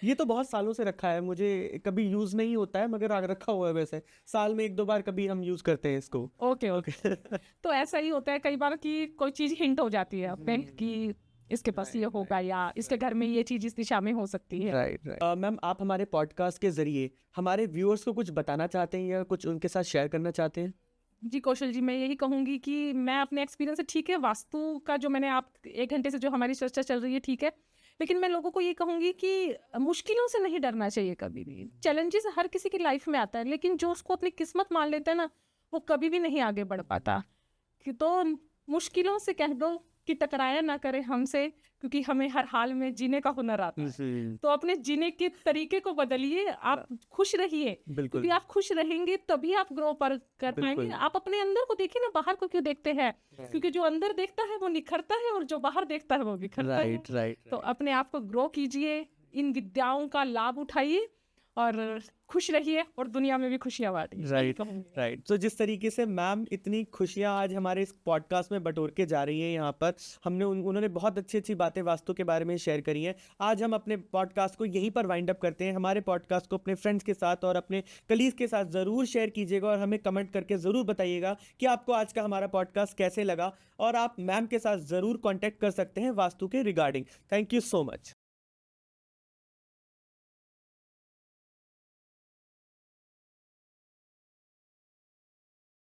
Speaker 1: ये तो बहुत सालों से रखा है, मुझे कभी यूज नहीं होता है मगर आग रखा हुआ है। वैसे साल में एक दो बार कभी हम यूज करते हैं इसको।
Speaker 2: Okay okay. तो ऐसा ही होता है कई बार कि कोई चीज़ हिंट हो जाती है आप पे कि इसके पास ये होगा या इसके घर में ये चीज़ इस दिशा में हो सकती है।
Speaker 1: Right right. मैम, आप हमारे पॉडकास्ट के जरिए हमारे व्यूअर्स को कुछ बताना चाहते हैं या कुछ उनके साथ शेयर करना चाहते हैं?
Speaker 2: जी कौशल जी, मैं यही कहूँगी कि मैं अपने एक्सपीरियंस से, ठीक है वास्तु का जो मैंने आप 1 घंटे से जो हमारी चर्चा चल रही है ठीक है, लेकिन मैं लोगों को ये कहूँगी कि मुश्किलों से नहीं डरना चाहिए कभी भी। चैलेंजेस हर किसी की लाइफ में आता है, लेकिन जो उसको अपनी किस्मत मान लेता है ना, वो कभी भी नहीं आगे बढ़ पाता। कि तो मुश्किलों से कह दो कि टकराया ना करे हमसे, क्योंकि हमें हर हाल में जीने का हुनर आता है। तो अपने जीने के तरीके को बदलिए, आप खुश रहिए,
Speaker 1: बिल्कुल
Speaker 2: क्योंकि आप खुश रहेंगे तभी आप ग्रो पर कर पाएंगे।
Speaker 1: बिल्कुल।
Speaker 2: आप अपने अंदर को देखिए ना, बाहर को क्यों देखते हैं? क्योंकि जो अंदर देखता है वो निखरता है और जो बाहर देखता है वो बिखरता है।
Speaker 1: Right right.
Speaker 2: तो अपने आप को ग्रो कीजिए, इन विद्याओं का लाभ उठाइए और खुश रहिए और दुनिया में भी खुशियां बांटिए।
Speaker 1: Right right. तो जिस तरीके से मैम इतनी खुशियां आज हमारे इस पॉडकास्ट में बटोर के जा रही है यहाँ पर, उन्होंने बहुत अच्छी अच्छी बातें वास्तु के बारे में शेयर करी हैं। आज हम अपने पॉडकास्ट को यहीं पर वाइंड अप करते हैं। हमारे पॉडकास्ट को अपने फ्रेंड्स के साथ और अपने कलीग के साथ ज़रूर शेयर कीजिएगा और हमें कमेंट करके ज़रूर बताइएगा कि आपको आज का हमारा पॉडकास्ट कैसे लगा। और आप मैम के साथ ज़रूर कॉन्टैक्ट कर सकते हैं वास्तु के regarding. Thank you so much.